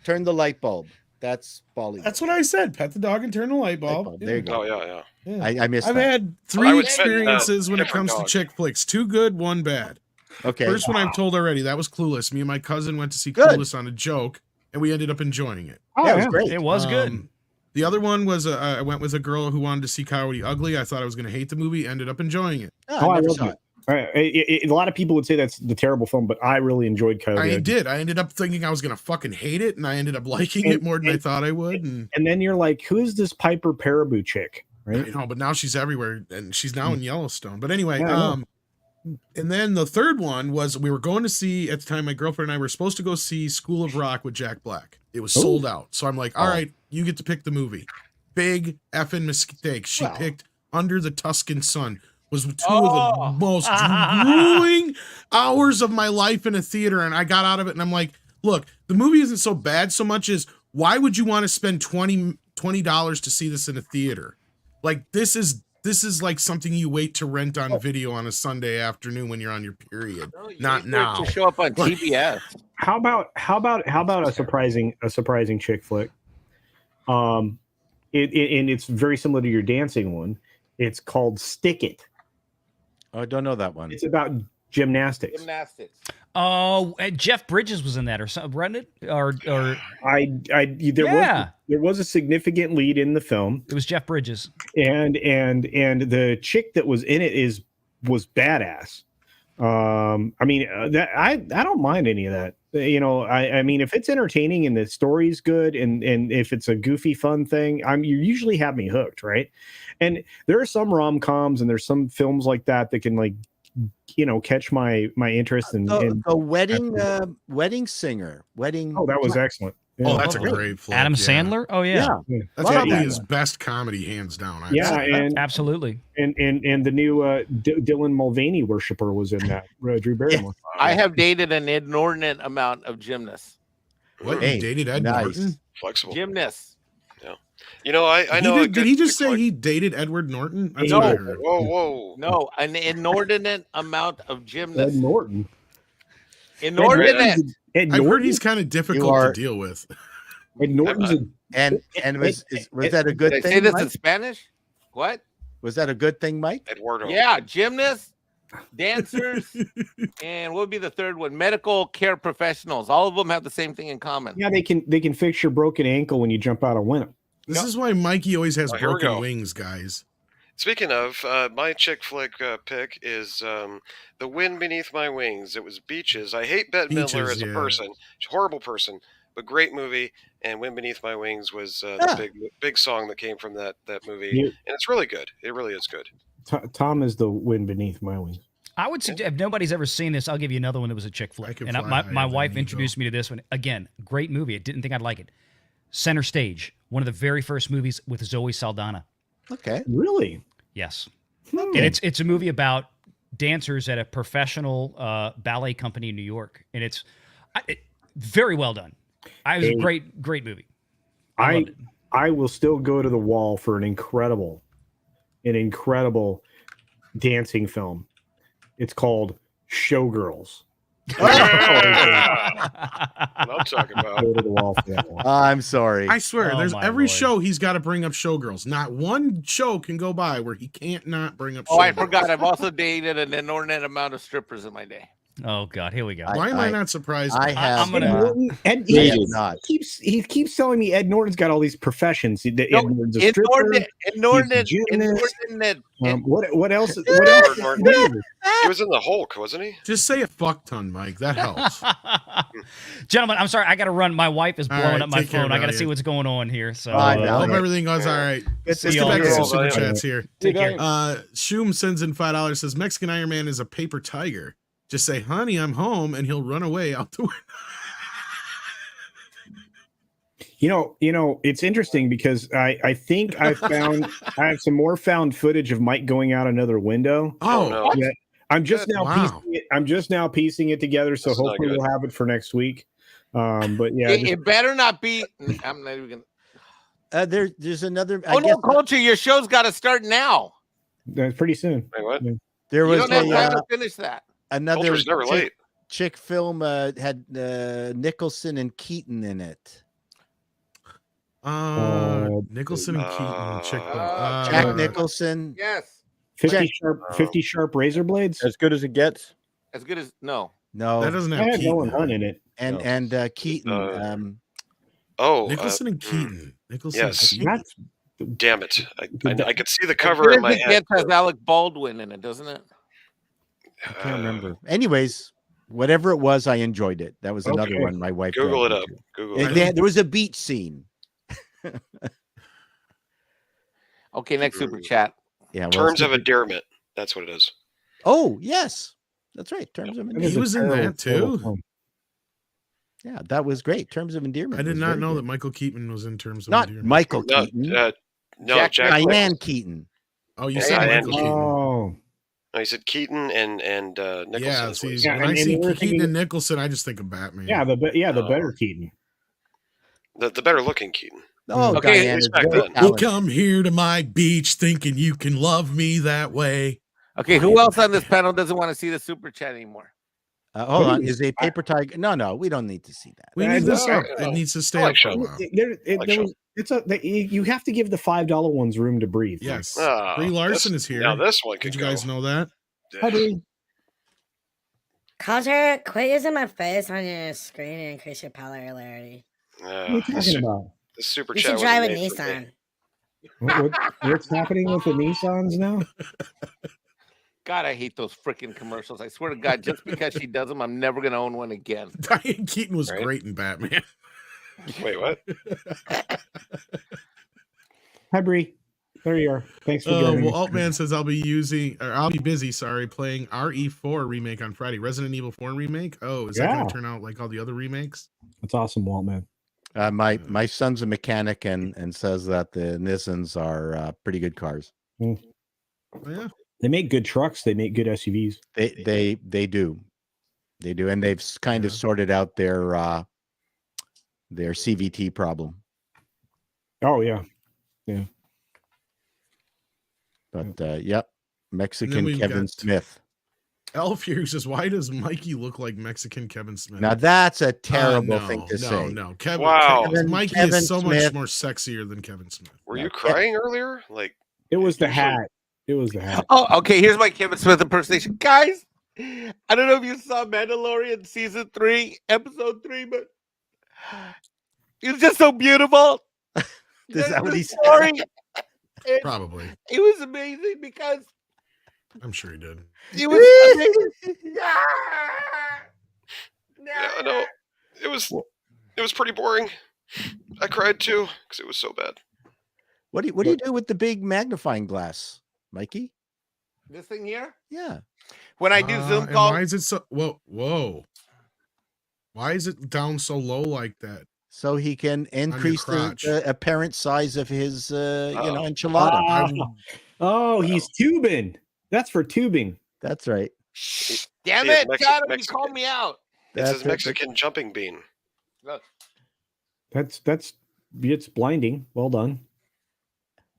Turn the light bulb. That's Bollywood. That's what I said. Pet the dog and turn the light Light bulb. bulb. There you go. Oh yeah. Yeah. I missed I've that. had I 3 would pet, experiences when it different comes to dog. chick flicks. 2 good, 1 bad. Okay. First one I've told already. That was Clueless. Me and my cousin went to see Good. Clueless on a joke, and we ended up enjoying it. Oh, Yeah, it was yeah. great. It was good. The other one was I went with a girl who wanted to see Coyote Ugly. I thought I was going to hate the movie. Ended up enjoying it. Oh, I I never love saw it. it. A lot of people would say that's the terrible film, but I really enjoyed Coyote. I Ugly. did. I ended up thinking I was going to fucking hate it, and I ended up liking it more than I thought I would. And And then you're like, who is this Piper Paraboo chick? Right? you know, but now she's everywhere, and she's now in Yellowstone. But anyway, Yeah, I know. and then the third one was we were going to see at the time. My girlfriend and I were supposed to go see School of Rock with Jack Black. It was Ooh. sold out, so I'm like, all Oh. right, you get to pick the movie. Big effing mistake. She Well. picked Under the Tuscan Sun. Was 2 Oh. of the most grueling hours of my life in a theater, and I got out of it, and I'm like, look, the movie isn't so bad so much as why would you want to spend $20 to see this in a theater? Like this is like something you wait to rent on video on a Sunday afternoon when you're on your period. No, you Not wait for it now. to show up on TBS. How about a surprising chick flick? And it's very similar to your dancing one. It's called Stick It. Oh, I don't know that one. It's about gymnastics. Gymnastics. Oh, Jeff Bridges was in that, or something, wasn't it? Or There was a significant lead in the film, it was Jeff Bridges. and the chick that was in it was badass. I mean, that I don't mind any of that. You know, I mean, if it's entertaining and the story's good, and if it's a goofy, fun thing, you usually have me hooked, right? And there are some rom-coms and there's some films like that can, like, you know, catch my interest. And The wedding singer. oh, that was excellent. Oh, Yeah. that's a great flick. Adam yeah. Sandler. Oh yeah, That's Love probably that his one. best comedy, hands down. I'd Yeah, say. and absolutely. and the new Dylan Mulvaney worshiper was in that. Drew Barrymore. I have dated an inordinate amount of gymnasts. What, Hey, you dated Ed nice. Norton? Flexible. Gymnasts. You know, I know. a Did good he just chick say flick. he dated Edward Norton? That's No. what I heard. Whoa. No, an inordinate amount of Ed gymnasts. Norton. Inordinate. Ed I've heard Norton. he's kind of difficult are- to deal with. Ed Norton's a And was that a good Did I say thing? this in Mike? Spanish? What? Was that a good thing, Mike? Eduardo. Yeah, gymnasts, dancers, and what would be the third one? Medical care professionals. All of them have the same thing in common. Yeah, they can fix your broken ankle when you jump out of window. This is why Mikey always has Oh, here we broken go. wings, guys. Speaking of, my chick flick pick is The Wind Beneath My Wings. It was Beaches. I hate Bette Midler Beaches, as a yeah. person. She's a horrible person, but great movie. And Wind Beneath My Wings was the big song that came from that movie. You- And it's really good. It really is good. Tom is the wind beneath my wings. I would suggest if nobody's ever seen this, I'll give you another one that was a chick I flick. Can And Fly my Higher wife Than introduced me to this one. Again, great movie. I didn't think I'd like it. Center Stage, one of the very first movies with Zoe Saldana. Okay. Really? Yes. Hmm. And it's a movie about dancers at a professional ballet company in New York, and it's very well done. It was a Hey. great movie. I loved it. I will still go to the wall for an incredible dancing film. It's called Showgirls. What I'm talking about. Go to the wall for that one. I'm sorry. I swear, Oh, there's my every Lord. show he's got to bring up showgirls. Not one show can go by where he can't not bring up. Oh, I showgirls. forgot. I've also dated an inordinate amount of strippers in my day. Oh God, here we go. Why am I not surprised? I by have. I'm gonna- Ed Norton, Ed, I he, have not. he keeps telling me Ed Norton's got all these professions. Ed No, Norton's a stripper. Inordinate. gymnast. Inordinate. What else? What else? Norton. What is it? He was in the Hulk, wasn't he? Just say a fuck ton, Mike. That helps. Gentlemen, I'm sorry. I got to run. My wife is All blowing right, up my take care, phone. I got to Valiant. see what's going on here. So Bye, I hope Valiant. everything goes all right. Let's See Let's y'all get back to some girls. super Valiant. chats here. take care. Shum sends in $5. Says Mexican Iron Man is a paper tiger. Just say, "Honey, I'm home," and he'll run away out the window. You know, it's interesting because I think I have some more found footage of Mike going out another window. Oh, no. Yeah, I'm just now Wow. piecing it together, so That's not hopefully good. we'll have it for next week. But yeah, It better not be. I'm not even gonna. There's another. Oh I no, guess Culture! Your show's got to start now. that's pretty soon. Wait, what? there You was don't have time a, to finish that. another Culture's never late. chick film had Nicholson and Keaton in it. Nicholson and Keaton. Check Jack Nicholson. Yes, 50 sharp razor blades. As good as it gets. as good as no. No, That doesn't I have had Nolan Keaton. Hunt in it. and Keaton. Oh, Nicholson and Keaton. Nicholson. yes. And Keaton. That's damn it! I could see the As cover good in as my it head. gets has Alec Baldwin in it, doesn't it? I can't remember. Anyways, whatever it was, I enjoyed it. That was another Okay. one my wife. Google it dragged up. me to. Google And it. then there was a beach scene. Okay, next super chat. Yeah. well, Terms of super- endearment. That's what it is. Oh yes, that's right. Terms of He endearment. was in that too. Yeah, that was great. Terms of endearment. I did was not very know good. that Michael Keaton was in Terms of Not Endearment. Michael No, Keaton. no, Jack Jack. Diane Nicholson. Keaton. Oh, you Yeah, said Diane Michael Keaton. Keaton. Oh, No, he said Keaton and Nicholson. Yeah, is see, what he Yeah, said. when I and see we were Keaton thinking- and Nicholson, I just think of Batman. yeah, the Oh. better Keaton. The better looking Keaton. Oh, Okay, Diane he's is back very then. You talented. come here to my beach thinking you can love me that way. Okay, who else on this panel doesn't want to see the super chat anymore? Hold on. Is a paper tiger? No, we don't need to see that. We I need this know. up. It needs to stay I like up for a Sean. while. You have to give the $5 ones room to breathe. Yes. Ah, Brie Larson this- is here. Now this one could Did you guys know that? Hi, Brie. Culture, quit using my face on your screen and increase your popularity. What are you talking about? The super You chat should was drive a made for me. Nissan. What's happening with the Nissans now? God, I hate those freaking commercials. I swear to God, just because she does them, I'm never gonna own one again. Diane Keaton was Right. great in Batman. Wait, what? Hi, Brie. There you are. Thanks for joining. Well, us. Altman says I'll be busy, playing RE4 remake on Friday. Resident Evil 4 remake. Oh, is that Yeah. going to turn out like all the other remakes? That's awesome, Walt, man. My son's a mechanic and says that the Nissans are pretty good cars. Oh, yeah. They make good trucks. They make good SUVs. They do, and they've kind of sorted out their CVT problem. Oh yeah, yeah. But yep, Mexican we've Kevin got- Smith. Elf here says, "Why does Mikey look like Mexican Kevin Smith?" Now that's a terrible no, thing to no, say. No, Kevin. Wow. Mikey Kevin is so much Smith. more sexier than Kevin Smith. Were you crying earlier? Like It was the usually- hat. It was the hat. Oh, okay. Here's my Kevin Smith impersonation, guys. I don't know if you saw Mandalorian season 3, episode 3, but it's just so beautiful. Is that what The he said? story, it, Probably. it was amazing because I'm sure he did. it was amazing. Yeah, no, it was pretty boring. I cried too because it was so bad. What do you do with the big magnifying glass, Mikey? This thing here, Yeah. when I do Zoom and calls, why is it so? Whoa! Why is it down so low like that? So he can increase crotch. the apparent size of his Oh. enchilada. Oh, he's tubing. That's for tubing. That's right. damn He is it, Mexi- John, you Mexican. called me out. It That's says it. Mexican jumping bean. Look, That's it's blinding. Well done.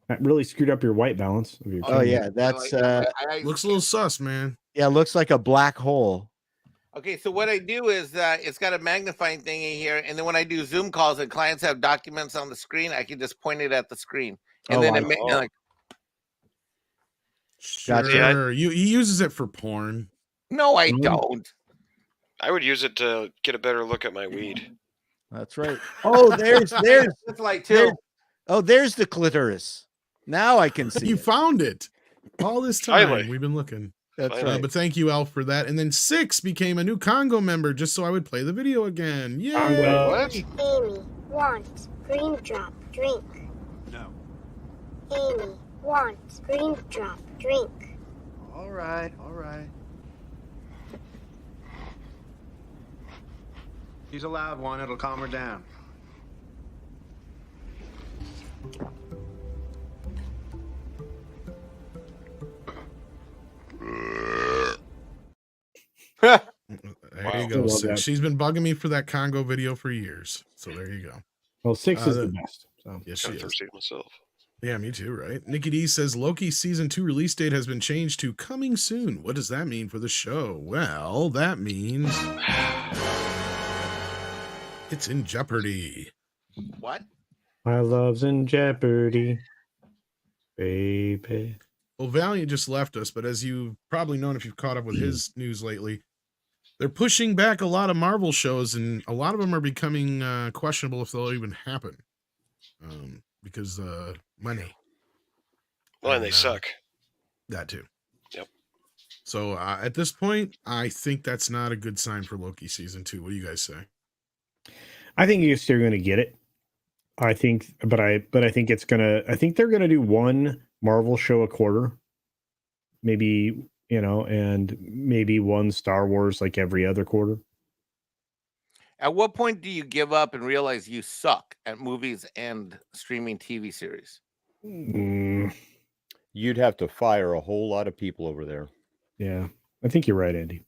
That really screwed up your white balance of your Oh camera. yeah, that's I- Looks a little sus, man. yeah, looks like a black hole. Okay, so what I do is it's got a magnifying thing in here, and then when I do Zoom calls and clients have documents on the screen, I can just point it at the screen, and Oh, then I it see. like, Gotcha. Sure. He uses it for porn. no, I don't. I would use it to get a better look at my weed. That's right. Oh, there's It's like there, two. oh, there's the clitoris. Now I can see You it. found it. All this time Finally. we've been looking. That's right. But thank you, Elf, for that. And then 6 became a new Congo member just so I would play the video again. Yay! Congo. What? Amy wants green drop drink. No. Amy wants green drop drink. All right, all right. She's allowed one, it'll calm her down. There Wow. you go. Love 6. that. She's been bugging me for that Congo video for years. So there you go. Well, 6 is the the- best. So Yes, she Got is. thirsty myself. Yeah, me too, right? Nikki D says Loki season 2 release date has been changed to coming soon. What does that mean for the show? Well, that means it's in jeopardy. What? my love's in jeopardy, baby. Well, Valiant just left us, but as you've probably known if you've caught up with his news lately, they're pushing back a lot of Marvel shows, and a lot of them are becoming questionable if they'll even happen. Because money. Well, and they And, suck. That too. Yep. So at this point, I think that's not a good sign for Loki season 2. What do you guys say? I think you're still going to get it. I think, but I think it's gonna. I think they're gonna do one Marvel show a quarter, maybe, and maybe one Star Wars like every other quarter. At what point do you give up and realize you suck at movies and streaming TV series? Mm, You'd have to fire a whole lot of people over there. yeah, I think you're right, Andy.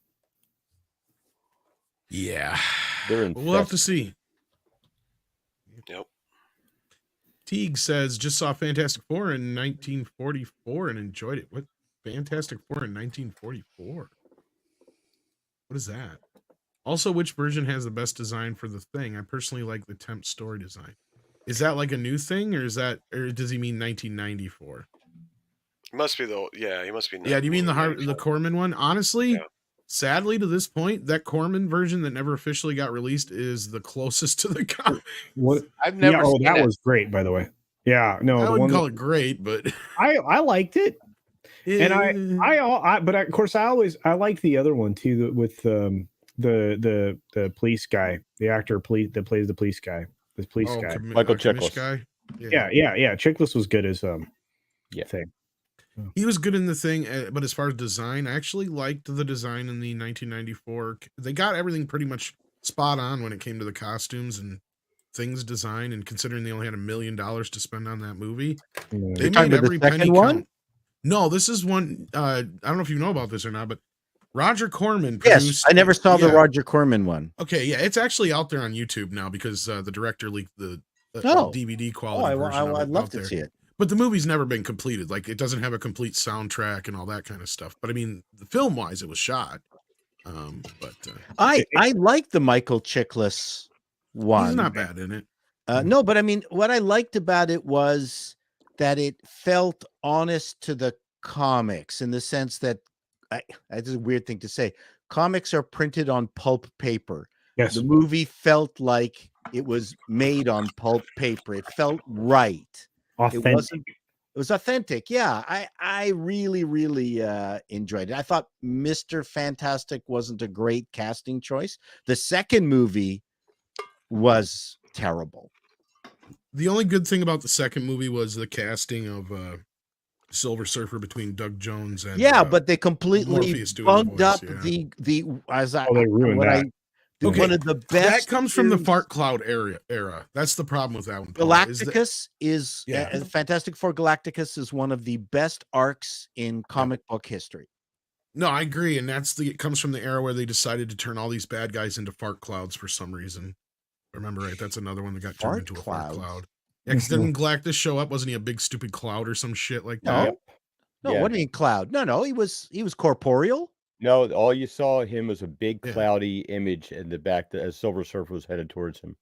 Yeah. They're We'll have to infested. see. Yep. Teague says, just saw Fantastic Four in 1944 and enjoyed it. What? Fantastic Four in 1944? What is that? Also, which version has the best design for the Thing? I personally like the Temp story design. Is that like a new thing, or does he mean 1994? Must be the he must be. Yeah, do you mean the Corman one? Honestly, Yeah. sadly to this point, that Corman version that never officially got released is the closest to the comic. What? I've never seen that it. was great, by the way. Yeah, no, I the wouldn't one call that- it great, but I liked it, and Eh, but of course I like the other one too, with the police guy, the actor that plays the police guy, guy. Michael Commish Chiklis. guy. Yeah. Chiklis was good as Yeah. Thing. He was good in the Thing, but as far as design, I actually liked the design in the 1994. They got everything pretty much spot on when it came to the costumes and Thing's design, and considering they only had $1 million to spend on that movie, they You're made talking about every the penny second one? count. No, this is one. I don't know if you know about this or not, but Roger Corman Yes, produced. I never saw the yeah. Roger Corman one. Okay, yeah, it's actually out there on YouTube now because the director leaked the Oh. DVD Oh, quality version of it I'd love out to there. see it. But the movie's never been completed. Like, it doesn't have a complete soundtrack and all that kind of stuff. But I mean, film wise, it was shot. I like the Michael Chiklis one. He's not bad in it. No, but I mean, what I liked about it was that it felt honest to the comics in the sense that that's a weird thing to say. Comics are printed on pulp paper. Yes. The movie felt like it was made on pulp paper. It felt right. Authentic. It wasn't. It was authentic. Yeah, I really, really enjoyed it. I thought Mr. Fantastic wasn't a great casting choice. The second movie was terrible. The only good thing about the second movie was the casting of Silver Surfer between Doug Jones and But they completely Morpheus doing the bugged voice, up yeah. the as I they ruined what that. Okay, one of the best that comes from the series- Fart Cloud era. That's the problem with that one. Paul, is that- Galacticus is Yeah. Fantastic Four. Galacticus is one of the best arcs in comic book history. No, I agree, and it comes from the era where they decided to turn all these bad guys into fart clouds for some reason. Remember, right? That's another one that got turned Fart into a fart clouds? cloud. Yeah, because didn't Galactus show up? Wasn't he a big stupid cloud or some shit like No, that? no. Yeah. What do you mean cloud? No, he was corporeal. No, all you saw of him was a big Yeah. cloudy image in the back as Silver Surfer was headed towards him.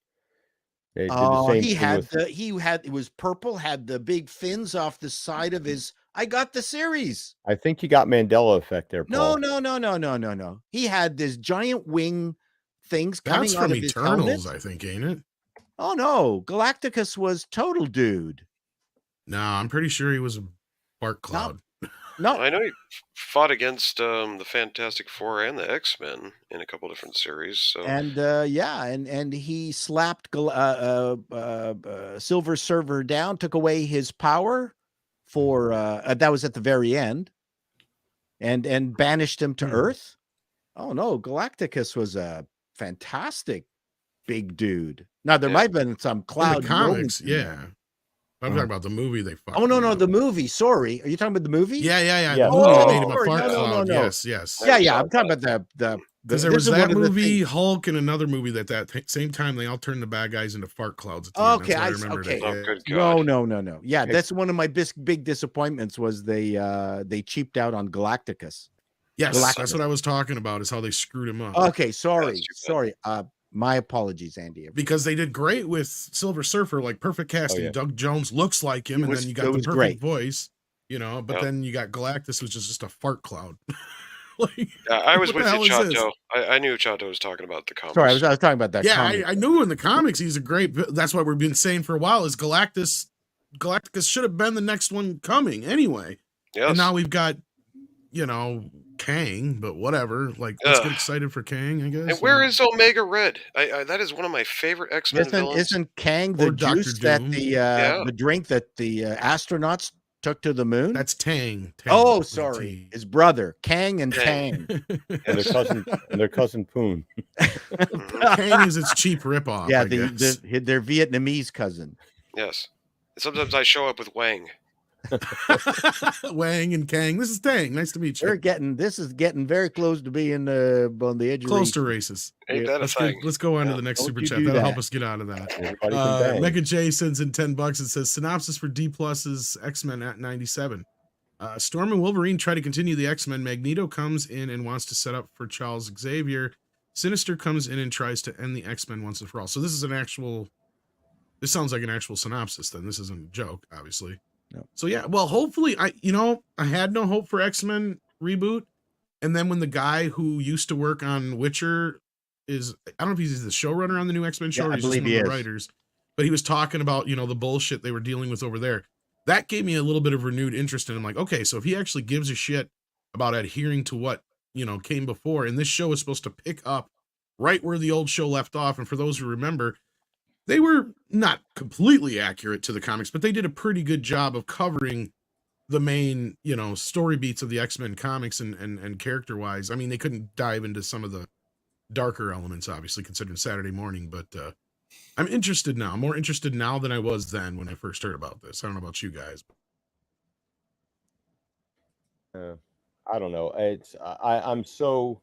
They did the Oh, same he thing had with, it was purple, had the big fins off the side of his. I got the series. I think you got Mandela effect there, No, Paul. no. He had this giant wing things coming That's out from of his helmet. Eternals, I think, ain't it? Oh no, Galacticus was total dude. No, I'm pretty sure he was a Bark Cloud. No, I know he fought against the Fantastic Four and the X-Men in a couple different series. So and and he slapped Silver Surfer down, took away his power for that was at the very end, and banished him to Earth. Oh no, Galacticus was a fantastic big dude. Now there might have been some In cloud the comics, moments in there. yeah. I'm talking about the movie they fucked. Oh no, him no, up. the movie. Sorry, are you talking about the movie? Yeah. Yeah. The movie that made him a sorry, fart no. cloud. Yes. Yeah. I'm talking about the Because there this was is one that of the movie, things- Hulk, and another movie same time they all turned the bad guys into fart clouds. At the end. Okay, That's why I I remembered okay. it. Oh, good God. No. Yeah, that's one of my big disappointments was they cheaped out on Galacticus. Yes, Galactus. that's what I was talking about. Is how they screwed him up. Okay, sorry. That's too bad. My apologies, Andy. Because they did great with Silver Surfer, like perfect casting. yeah. Doug Jones looks like him, It and was- then you it got the was perfect great. voice, but Yep. then you got Galactus, which is just a fart cloud. Like, I was what with the you, hell is this? Chato. I knew Chato was talking about the comics. Sorry, I was talking about that. Yeah, comic. I knew in the comics he's a great. That's what we've been saying for a while. Is Galactus should have been the next one coming anyway. Yes. And now we've got, Kang, but whatever. Like, let's get Ugh. excited for Kang, I guess. And where is Omega Red? That is one of my favorite X-Men villains. Isn't Kang the Or Dr. juice that Doom. the drink that the astronauts took to the moon? That's Tang. Oh, with a sorry, T. his brother Kang and Tang. Tang. and their cousin Poon. Kang is its cheap ripoff. Yeah, I guess. their Vietnamese cousin. Yes. And sometimes I show up with Wang. Wang and Kang. This is Tang. Nice to meet you. This is getting very close to being on the edge of Close to races. races. Ain't that a thing? Let's go on to Yeah. the next Don't super you chat. do That'll that. help us get out of that. Everybody can bang. Mecca J sends in $10 and says synopsis for D Plus's X-Men at 97. Storm and Wolverine try to continue the X-Men. Magneto comes in and wants to set up for Charles Xavier. Sinister comes in and tries to end the X-Men once and for all. So this sounds like an actual synopsis then. This isn't a joke, obviously. No. So yeah, well, hopefully I had no hope for X-Men reboot. And then when the guy who used to work on Witcher I don't know if he's the showrunner on the new X-Men show Yeah, or I he's just believe one he of the is. writers, but he was talking about, the bullshit they were dealing with over there. That gave me a little bit of renewed interest in him. Like, okay, so if he actually gives a shit about adhering to what, came before, and this show is supposed to pick up right where the old show left off. And for those who remember, they were not completely accurate to the comics, but they did a pretty good job of covering the main, story beats of the X-Men comics and character wise. I mean, they couldn't dive into some of the darker elements, obviously, considering Saturday morning, but I'm interested now. I'm more interested now than I was then when I first heard about this. I don't know about you guys. I don't know. I'm so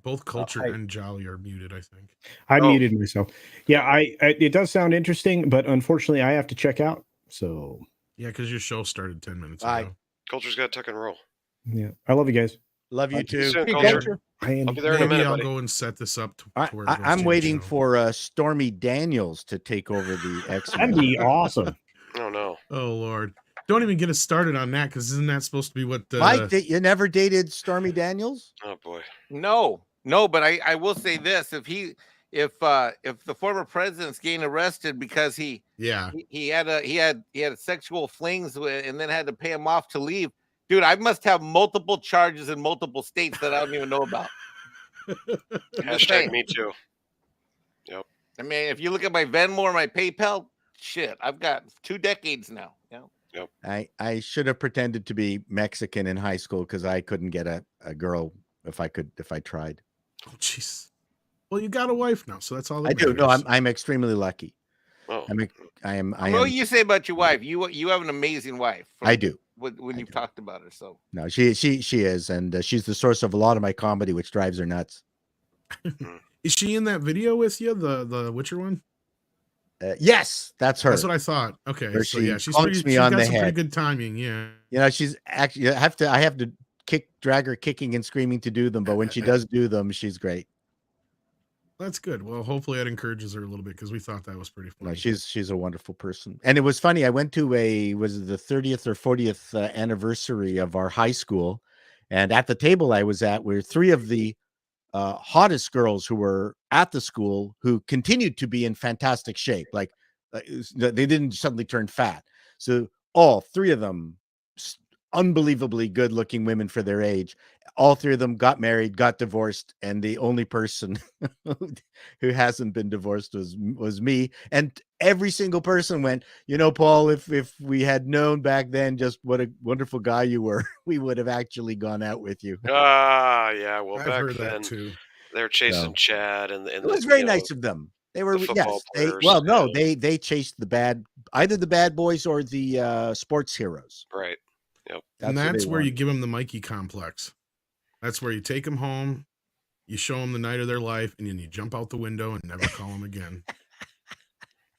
Both Culture I- and Jolly are muted, I think. I Oh. muted myself. Yeah, it does sound interesting, but unfortunately, I have to check out. So Yeah, because your show started 10 minutes Bye. ago. Culture's got tuck and roll. yeah, I love you guys. Love you See you too. soon, Hey, Culture. Culture. I'll be there in a Maybe minute, I'll buddy. go and set this up to where it goes I'm to your waiting show. for Stormy Daniels to take over the X-Men. That'd be awesome. Oh no. Oh, Lord. Don't even get us started on that, because isn't that supposed to be what... Mike, you never dated Stormy Daniels? Oh boy. No, but I will say this: if the former president's getting arrested because he had sexual flings and then had to pay him off to leave, dude, I must have multiple charges in multiple states that I don't even know about. Hashtag me too. I mean, if you look at my Venmo or my PayPal, shit, I've got 2 decades now. I should have pretended to be Mexican in high school because I couldn't get a girl if I tried. Oh, jeez. Well, you got a wife now, so that's all that I do. No, matters. I'm extremely lucky. Oh. I am. What do you say about your wife? You have an amazing wife. I do. When you've talked about her, so No, she is, and she's the source of a lot of my comedy, which drives her nuts. Is she in that video with you, the Witcher one? Yes, that's her. That's what I thought. Okay, Where so she yeah, she's clunks pretty. me She's on got the some head. pretty good timing. Yeah. She's actually. I have to drag her kicking and screaming to do them, but when she does do them, she's great. That's good. Well, hopefully that encourages her a little bit because we thought that was pretty funny. No, she's a wonderful person. And it was funny. I went to was it the 30th or 40th anniversary of our high school, and at the table I was at were 3 of the hottest girls who were at the school who continued to be in fantastic shape. Like they didn't suddenly turn fat. So all 3 of them, unbelievably good looking women for their age. All 3 of them got married, got divorced, and the only person who hasn't been divorced was me. And every single person went, you know, Paul, if we had known back then just what a wonderful guy you were, we would have actually gone out with you. Yeah. Well, I've back heard then that too. they were chasing No. Chad, and It was very nice of them. They were the football yes. players, They chased either the bad boys or the sports heroes. right. Yep. And what that's they where you wanted. give them the Mikey complex. That's where you take them home, you show them the night of their life, and then you jump out the window and never call them again.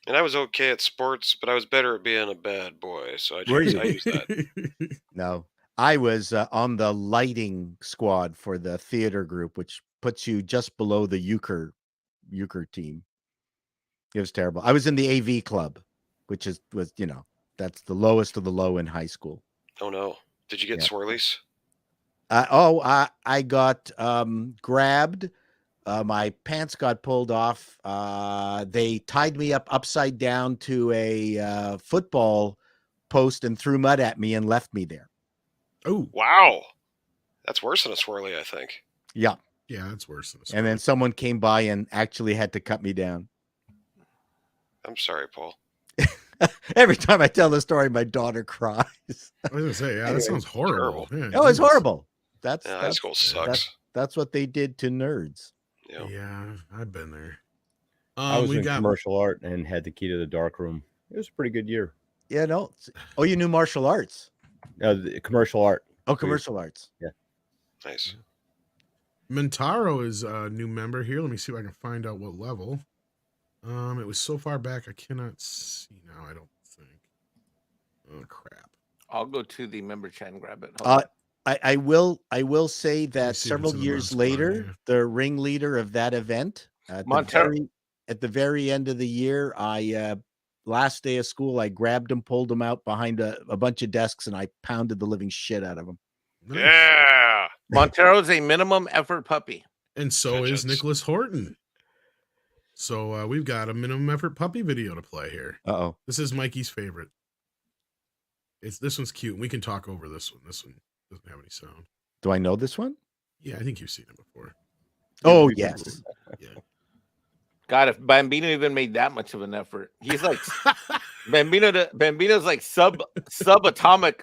And I was okay at sports, but I was better at being a bad boy. So I Were used you? that. No, I was on the lighting squad for the theater group, which puts you just below the euchre team. It was terrible. I was in the AV club, which was that's the lowest of the low in high school. Oh no! Did you get Yeah. swirlies? I got grabbed. My pants got pulled off. They tied me up upside down to a football post and threw mud at me and left me there. Oh, Wow, that's worse than a swirly, I think. Yeah. yeah, that's worse than a And then someone came by and actually had to cut me down. I'm sorry, Paul. Every time I tell the story, my daughter cries. I was gonna say, yeah, that sounds horrible. Yeah, Oh, it's geez. horrible. That's High school sucks. That's what they did to nerds. Yeah, I've been there. I was we in got commercial art and had the key to the dark room. It was a pretty good year. Yeah, no. Oh, you knew martial arts? The commercial art. Oh, commercial arts. Yeah. Nice. Montaro is a new member here. Let me see if I can find out what level. It was so far back I cannot see now. I don't think. Oh crap! I'll go to the member chat and grab it. Hold on. I will say that see if several it's in the years last spot, later, yeah. the ringleader of that event at Montero. the very end of the year, last day of school, I grabbed him, pulled him out behind a bunch of desks, and I pounded the living shit out of him. Nice. Yeah. Montero's a minimum effort puppy. And so is Vengeance. Nicholas Horton. So we've got a minimum effort puppy video to play here. Uh-oh. This is Mikey's favorite. This one's cute. We can talk over this one. This one doesn't have any sound. Do I know this one? Yeah, I think you've seen it before. Oh, yes. Yeah. God, if Bambino even made that much of an effort, he's like Bambino's like subatomic,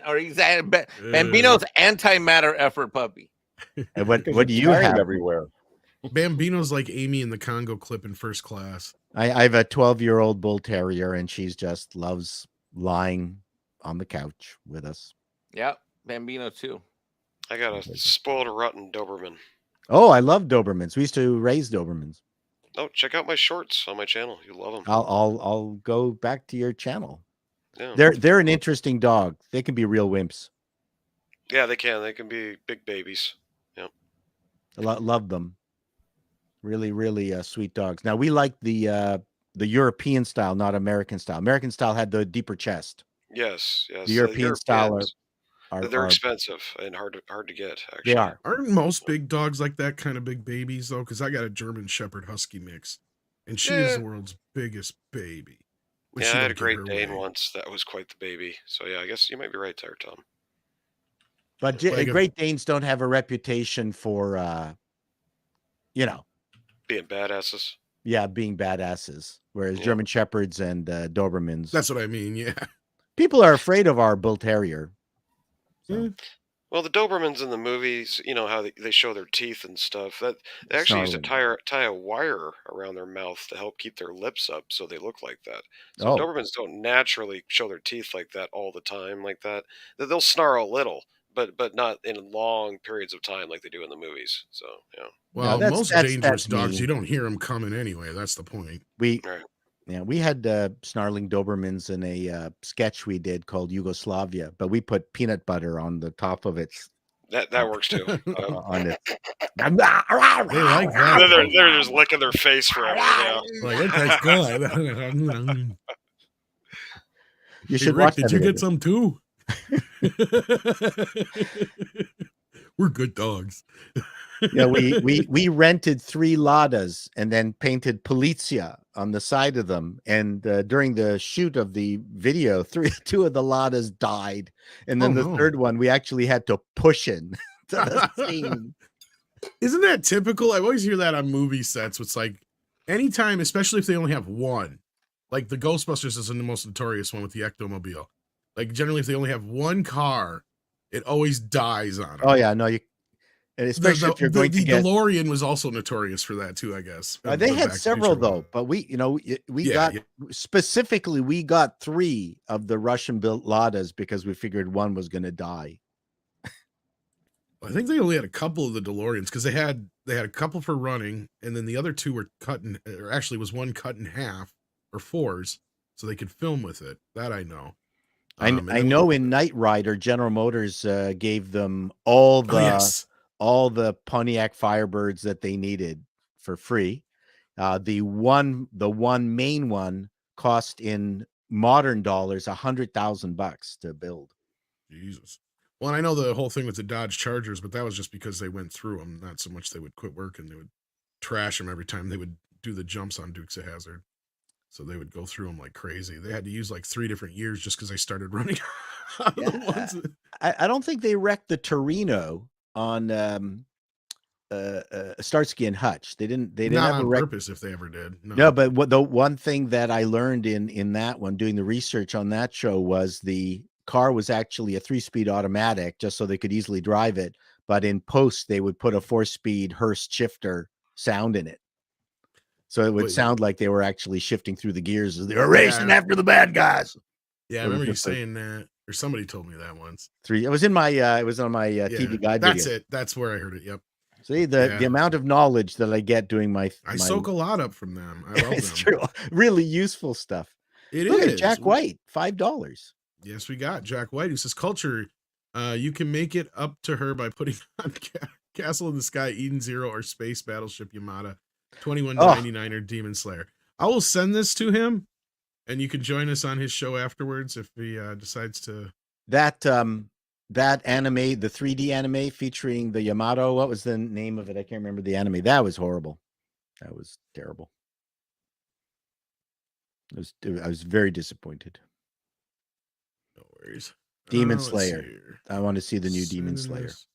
or he's Bambino's antimatter effort puppy. And what Because do you you carry 'em have? everywhere? Bambino's like Amy in the Congo clip in First Class. I have a 12-year-old bull terrier, and she's just loves lying on the couch with us. Yep, Bambino too. I got a spoiled rotten Doberman. Oh, I love Dobermans. We used to raise Dobermans. Oh, check out my shorts on my channel. You love them. I'll go back to your channel. Yeah. They're an interesting dog. They can be real wimps. Yeah, they can. They can be big babies. Yep. Love them. Really, really sweet dogs. Now we like the European style, not American style. American style had the deeper chest. Yes. Yes. The European style Europeans, they're are expensive and hard to get. Actually, they are. Aren't most big dogs like that kind of big babies though? Because I got a German Shepherd Husky mix, and she is the world's biggest baby. which Yeah, she I had don't a give Great her Dane away. once. That was quite the baby. So yeah, I guess you might be right there, Tom. But Like a- Great Danes don't have a reputation for, Being badasses. being badasses. Whereas Yeah. German Shepherds and Dobermans, That's what I mean. Yeah. people are afraid of our Bull Terrier. So, Well, the Dobermans in the movies, you know how they show their teeth and stuff. That they actually used to tie a wire around their mouth to help keep their lips up, so they look like that. So Oh. Dobermans don't naturally show their teeth like that all the time, like that. They'll snarl a little, but not in long periods of time like they do in the movies. So yeah. Well, that's- most that's- dangerous that's dogs, me. you don't hear them coming anyway. That's the point. we Right. had snarling Dobermans in a sketch we did called Yugoslavia, but we put peanut butter on the top of its That works too. On it. They like that. They're just licking their face forever. Yeah. Like, it tastes good. You Hey, should Rick, watch did that you video. get some too? We're good dogs. Yeah, we rented 3 Ladas and then painted Polizia on the side of them. And during the shoot of the video, 2 of the Ladas died, and then Oh, the no. third one we actually had to push in to the scene. Isn't that typical? I always hear that on movie sets. It's like anytime, especially if they only have one, like the Ghostbusters is the most notorious one with the Ectomobile. Like generally, if they only have one car, it always dies on them. Oh yeah, no, you, and especially if you're going to the get. DeLorean was also notorious for that too, I guess. They The had Back to the several Future one. though, but we Yeah, got yeah. specifically we got 3 of the Russian built Ladas because we figured one was going to die. I think they only had a couple of the DeLoreans because they had a couple for running, and then the other 2 were cut in, or actually was one cut in half or 4s, so they could film with it. That I know. And I then know in Knight Rider, General Motors gave them all the yes. all the Pontiac Firebirds that they needed for free. The one main one cost in modern dollars $100,000 to build. Jesus. Well, and I know the whole thing with the Dodge Chargers, but that was just because they went through them, not so much they would quit working. They would trash them every time they would do the jumps on Dukes of Hazzard. So they would go through them like crazy. They had to use like 3 different years just because they started running out of the ones that- I don't think they wrecked the Torino on Starsky and Hutch. They didn't not have a on wreck. purpose if they ever did. No, but what the one thing that I learned in that one, doing the research on that show, was the car was actually a 3-speed automatic just so they could easily drive it. But in post, they would put a 4-speed Hurst shifter sound in it. So it would Wait. sound like they were actually shifting through the gears as they were racing after the bad guys. Yeah, I It was remember you just like saying that, or somebody told me that once. 3. It was in my it was on my TV guide That's video. it. That's where I heard it. Yep. See the amount of knowledge that I get doing my I soak a lot up from them. I love it's them. true. Really useful stuff. It Look is. at Jack White, $5. Yes, we got Jack White, who says culture. You can make it up to her by putting on Castle in the Sky, Eden Zero, or Space Battleship Yamada, 21.99 or Demon Slayer. I will send this to him, and you can join us on his show afterwards if he decides to. That that anime, the 3D anime featuring the Yamato, what was the name of it? I can't remember the anime. That was horrible. That was terrible. I was very disappointed. No worries. Demon let's Slayer. see here. I want to see the new Demon Sending Slayer. this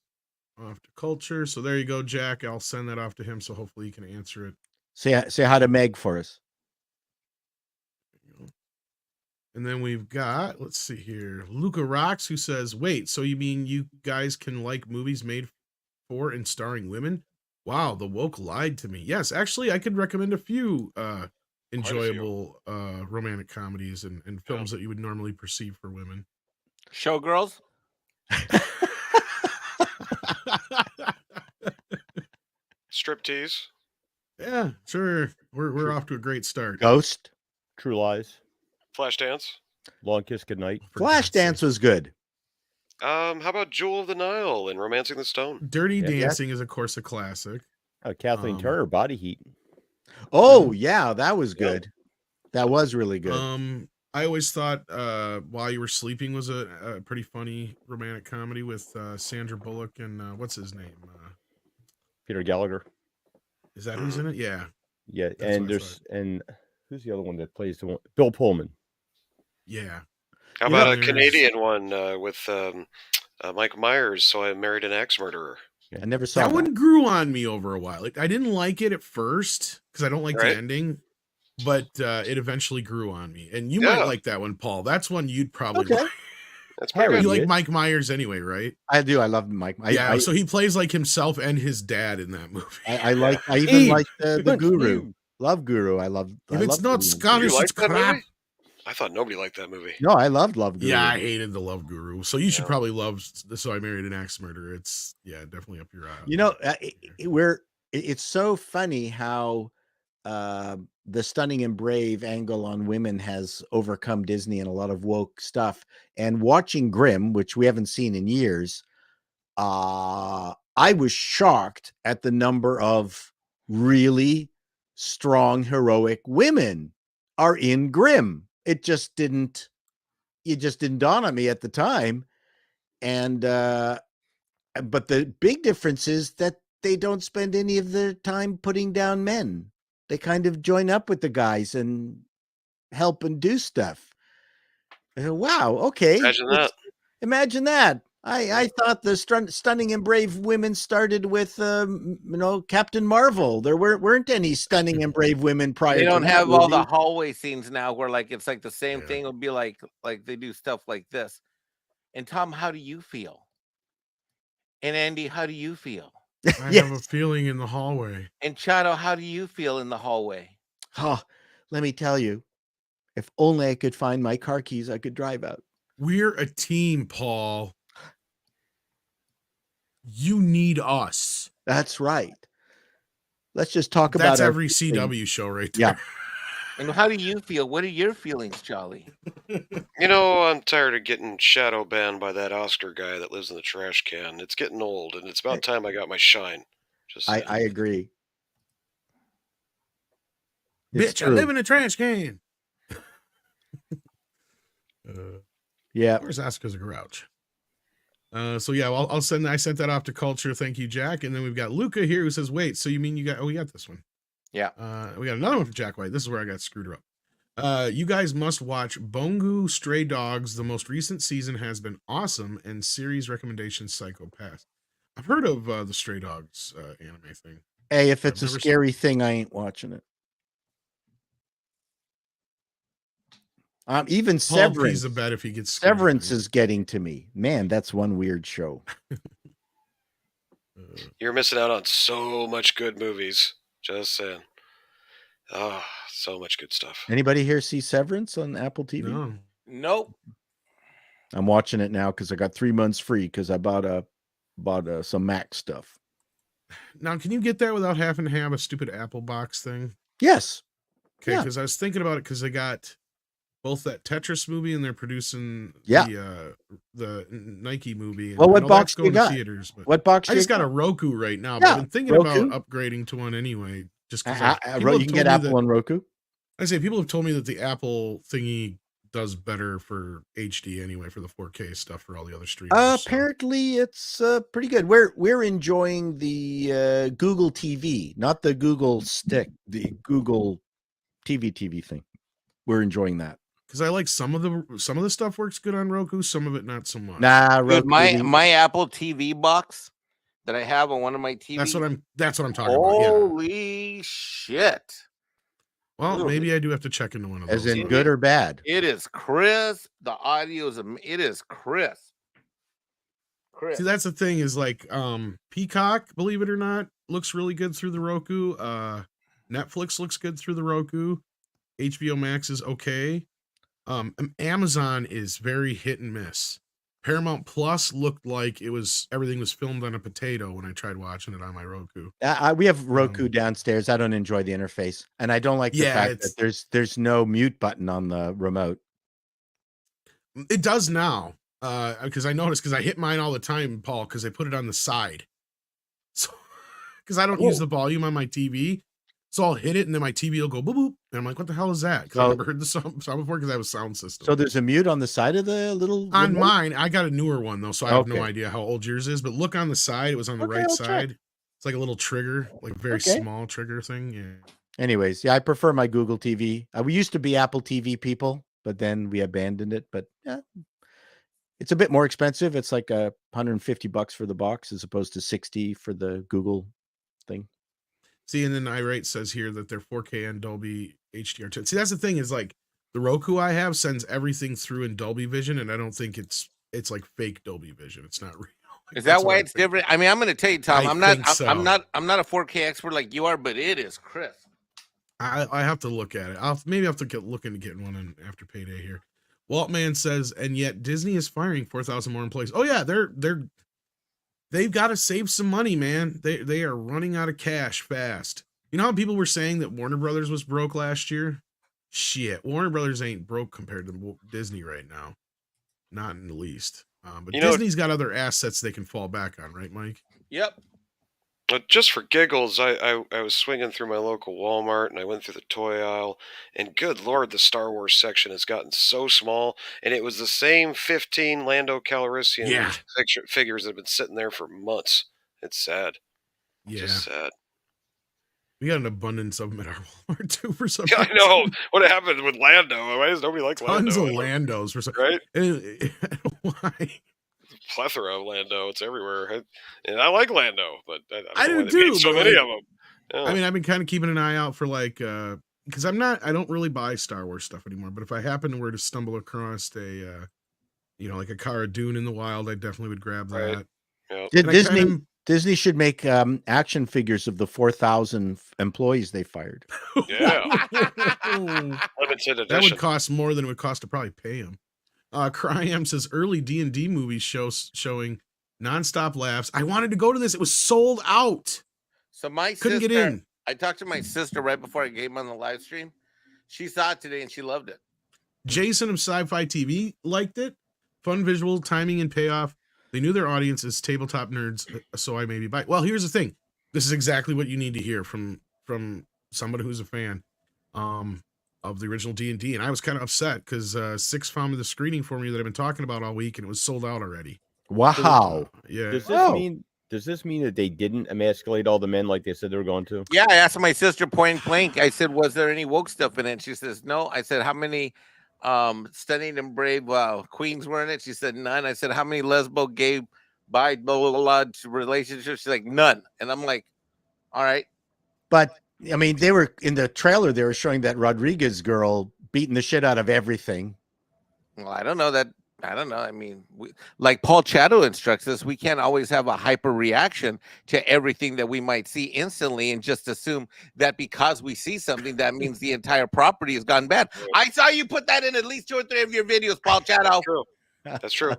off to culture. So there you go, Jack. I'll send that off to him. So hopefully he can answer it. Say hi to Meg for us. And then we've got, let's see here, Luca Rocks, who says, wait, so you mean you guys can like movies made for and starring women? Wow, the woke lied to me. Yes, actually, I could recommend a few enjoyable romantic comedies and films that you would normally perceive for women. Showgirls. Striptease. Yeah, sure. We're off to a great start. Ghost. True Lies. Flashdance. Long Kiss Goodnight. For God's Flashdance sake. was good. How about Jewel of the Nile and Romancing the Stone? Dirty Yeah. Dancing is, of course, a classic. Kathleen Turner, Body Heat. Oh yeah, that was good. That was really good. I always thought While You Were Sleeping was a pretty funny romantic comedy with Sandra Bullock and what's his name? Peter Gallagher. Is that who's in it? Yeah. Yeah, That's and what I there's and who's the other one that plays the one? Bill Pullman. Yeah. How Yeah, about a there's- Canadian one with Mike Myers? So I Married an Axe Murderer. I never saw That that. one grew on me over a while. Like I didn't like it at first because I don't like Right. the ending, but it eventually grew on me. And you Yeah. might like that one, Paul. That's one you'd probably Okay. like. That's pretty Harry. You good. like Yes. Mike Myers anyway, right? I do. I love Mike. Yeah. So he plays like himself and his dad in that movie. I like. I even Steve, like the Look, Guru. Steve. Love Guru. I love. If I it's love not Guru. Did Scottish, you like it's that crap. movie? I thought nobody liked that movie. No, I loved Love Guru. Yeah, I hated the Love Guru. So you should Yeah. probably love So I Married an Axe Murderer. It's definitely up your alley. You know, it's so funny how the Stunning and Brave angle on women has overcome Disney and a lot of woke stuff. And watching Grimm, which we haven't seen in years, I was shocked at the number of really strong, heroic women are in Grimm. It just didn't dawn on me at the time. And but the big difference is that they don't spend any of their time putting down men. They kind of join up with the guys and help and do stuff. Wow. Okay. Imagine that. I thought the stunning and brave women started with, Captain Marvel. There weren't any stunning and brave women prior. They don't to have that all the movie. hallway scenes now where like it's like the same Yeah. thing would be like they do stuff like this. And Tom, how do you feel? And Andy, how do you feel? I have a feeling in the hallway. And Chado, how do you feel in the hallway? Oh, let me tell you, if only I could find my car keys, I could drive out. We're a team, Paul. You need us. That's right. Let's just talk about That's our every thing. CW show right there. Yeah. And how do you feel? What are your feelings, Charlie? You know, I'm tired of getting shadow banned by that Oscar guy that lives in the trash can. It's getting old, and it's about time I got my shine. Just saying. I agree. It's Bitch, I true. live in a trash can. Yeah. Where's Oscar's Grouch? So yeah, I sent that off to Culture. Thank you, Jack. And then we've got Luca here who says, wait, so you mean we got this one. Yeah. We got another one from Jack White. This is where I got screwed up. You guys must watch Bungu Stray Dogs. The most recent season has been awesome, and series recommendation Psycho Pass. I've heard of the Stray Dogs anime thing. Hey, if it's I've a never scary thing, I ain't watching it. Even Paul Severance. pees a bet if he gets scared. Severance is getting to me. Man, that's one weird show. You're missing out on so much good movies. Just saying. Oh, so much good stuff. Anybody here see Severance on Apple TV? No. Nope. I'm watching it now because I got 3 months free because I bought some Mac stuff. Now, can you get that without having to have a stupid Apple box thing? Yes. Okay, Yeah. because I was thinking about it because they got both that Tetris movie and they're producing the Nike movie. And Well, I what know box that's do you going to got? theaters, but What box? I do you just got a Roku right now, Yeah, but I've been thinking Roku. about upgrading to one anyway. Just because you can get Apple on Roku. I say people have told me that the Apple thingy does better for HD anyway for the 4K stuff for all the other streamers. Apparently, it's pretty good. We're enjoying the Google TV, not the Google Stick, the Google TV thing. We're enjoying that. Because I like some of the stuff works good on Roku, some of it not so much. Nah, Dude, Roku. my Apple TV box that I have on one of my TVs. That's what I'm talking about. Yeah. Holy shit. Well, Dude. maybe I do have to check into one of those. As in good or bad? It is crisp. The audio it is crisp. See, that's the thing is like Peacock, believe it or not, looks really good through the Roku. Netflix looks good through the Roku. HBO Max is okay. Amazon is very hit and miss. Paramount Plus looked like everything was filmed on a potato when I tried watching it on my Roku. We have Roku downstairs. I don't enjoy the interface, and I don't like the fact that there's no mute button on the remote. It does now, because I noticed because I hit mine all the time, Paul, because I put it on the side. So, because I don't use the volume on my TV, so I'll hit it and then my TV will go boop boop, and I'm like, "What the hell is that?" Because I never heard the sound before because I have a sound system. So there's a mute on the side of the little. On remote? mine, I got a newer one though, so I have no Okay. idea how old yours is. But look on the side; it was on the right I'll side. check. It's like a little trigger, like a very Okay. small trigger thing. Yeah. Anyways, yeah, I prefer my Google TV. We used to be Apple TV people, but then we abandoned it. But yeah, it's a bit more expensive. It's like $150 for the box as opposed to $60 for the Google thing. See, and then Irate says here that they're 4K and Dolby HDR10. See, that's the thing is like the Roku I have sends everything through in Dolby Vision, and I don't think it's like fake Dolby Vision. It's not real. Like, Is that that's what why I it's think. different? I mean, I'm going to tell you, Tom. I I'm not think so. I'm not a 4K expert like you are, but it is crisp. I have to look at it. Maybe I have to look into getting one after payday here. Waltman says, and yet Disney is firing 4,000 more employees. Oh yeah, they've got to save some money, man. They are running out of cash fast. You know how people were saying that Warner Brothers was broke last year? Shit, Warner Brothers ain't broke compared to Disney right now. not in the least. But You know- Disney's got other assets they can fall back on, right, Mike? Yep. But just for giggles, I was swinging through my local Walmart and I went through the toy aisle, and good lord, the Star Wars section has gotten so small, and it was the same 15 Lando Calrissian Yeah. figures that have been sitting there for months. It's sad. Yeah, Just sad. we got an abundance of them at our Walmart too. For some I reason. know what happened with Lando. Why does nobody like Tons Lando? of Landos for some. Right? Why? Plethora of Lando. It's everywhere. And I like Lando, but I don't know do why they made too, so but, many like, of them. Yeah. I mean, I've been kind of keeping an eye out for like, because I don't really buy Star Wars stuff anymore. But if I happen to stumble across a, like a Cara Dune in the wild, I definitely would grab that. Right. Yeah. Did And I Disney kinda- Disney should make action figures of the 4,000 employees they fired. Yeah. that Limited edition. would cost more than it would cost to probably pay him. Cryam says early D&D movies showing nonstop laughs. I wanted to go to this. It was sold out. So my Couldn't sister, get in. I talked to my sister right before I came on the live stream. She saw it today and she loved it. Jason of Sci-Fi TV liked it. Fun visual, timing, and payoff. They knew their audience is tabletop nerds, so I maybe buy. Well, here's the thing. This is exactly what you need to hear from somebody who's a fan of the original D&D. And I was kind of upset because Six found the screening for me that I've been talking about all week, and it was sold out already. Wow. Yeah. Does this mean that they didn't emasculate all the men like they said they were going to? Yeah, I asked my sister point blank. I said, "Was there any woke stuff in it?" She says, "No." I said, "How many stunning and brave queens were in it?" She said, "None." I said, "How many lesbo, gay, bi, blah, blah, blah, relationships?" She's like, "None." And I'm like, "All right." But I mean, they were in the trailer. They were showing that Rodriguez girl beating the shit out of everything. Well, I don't know that. I don't know. I mean, like Paul Chato instructs us, we can't always have a hyper reaction to everything that we might see instantly and just assume that because we see something, that means the entire property has gone bad. I saw you put that in at least 2 or 3 of your videos, Paul Chato. That's true. That's true.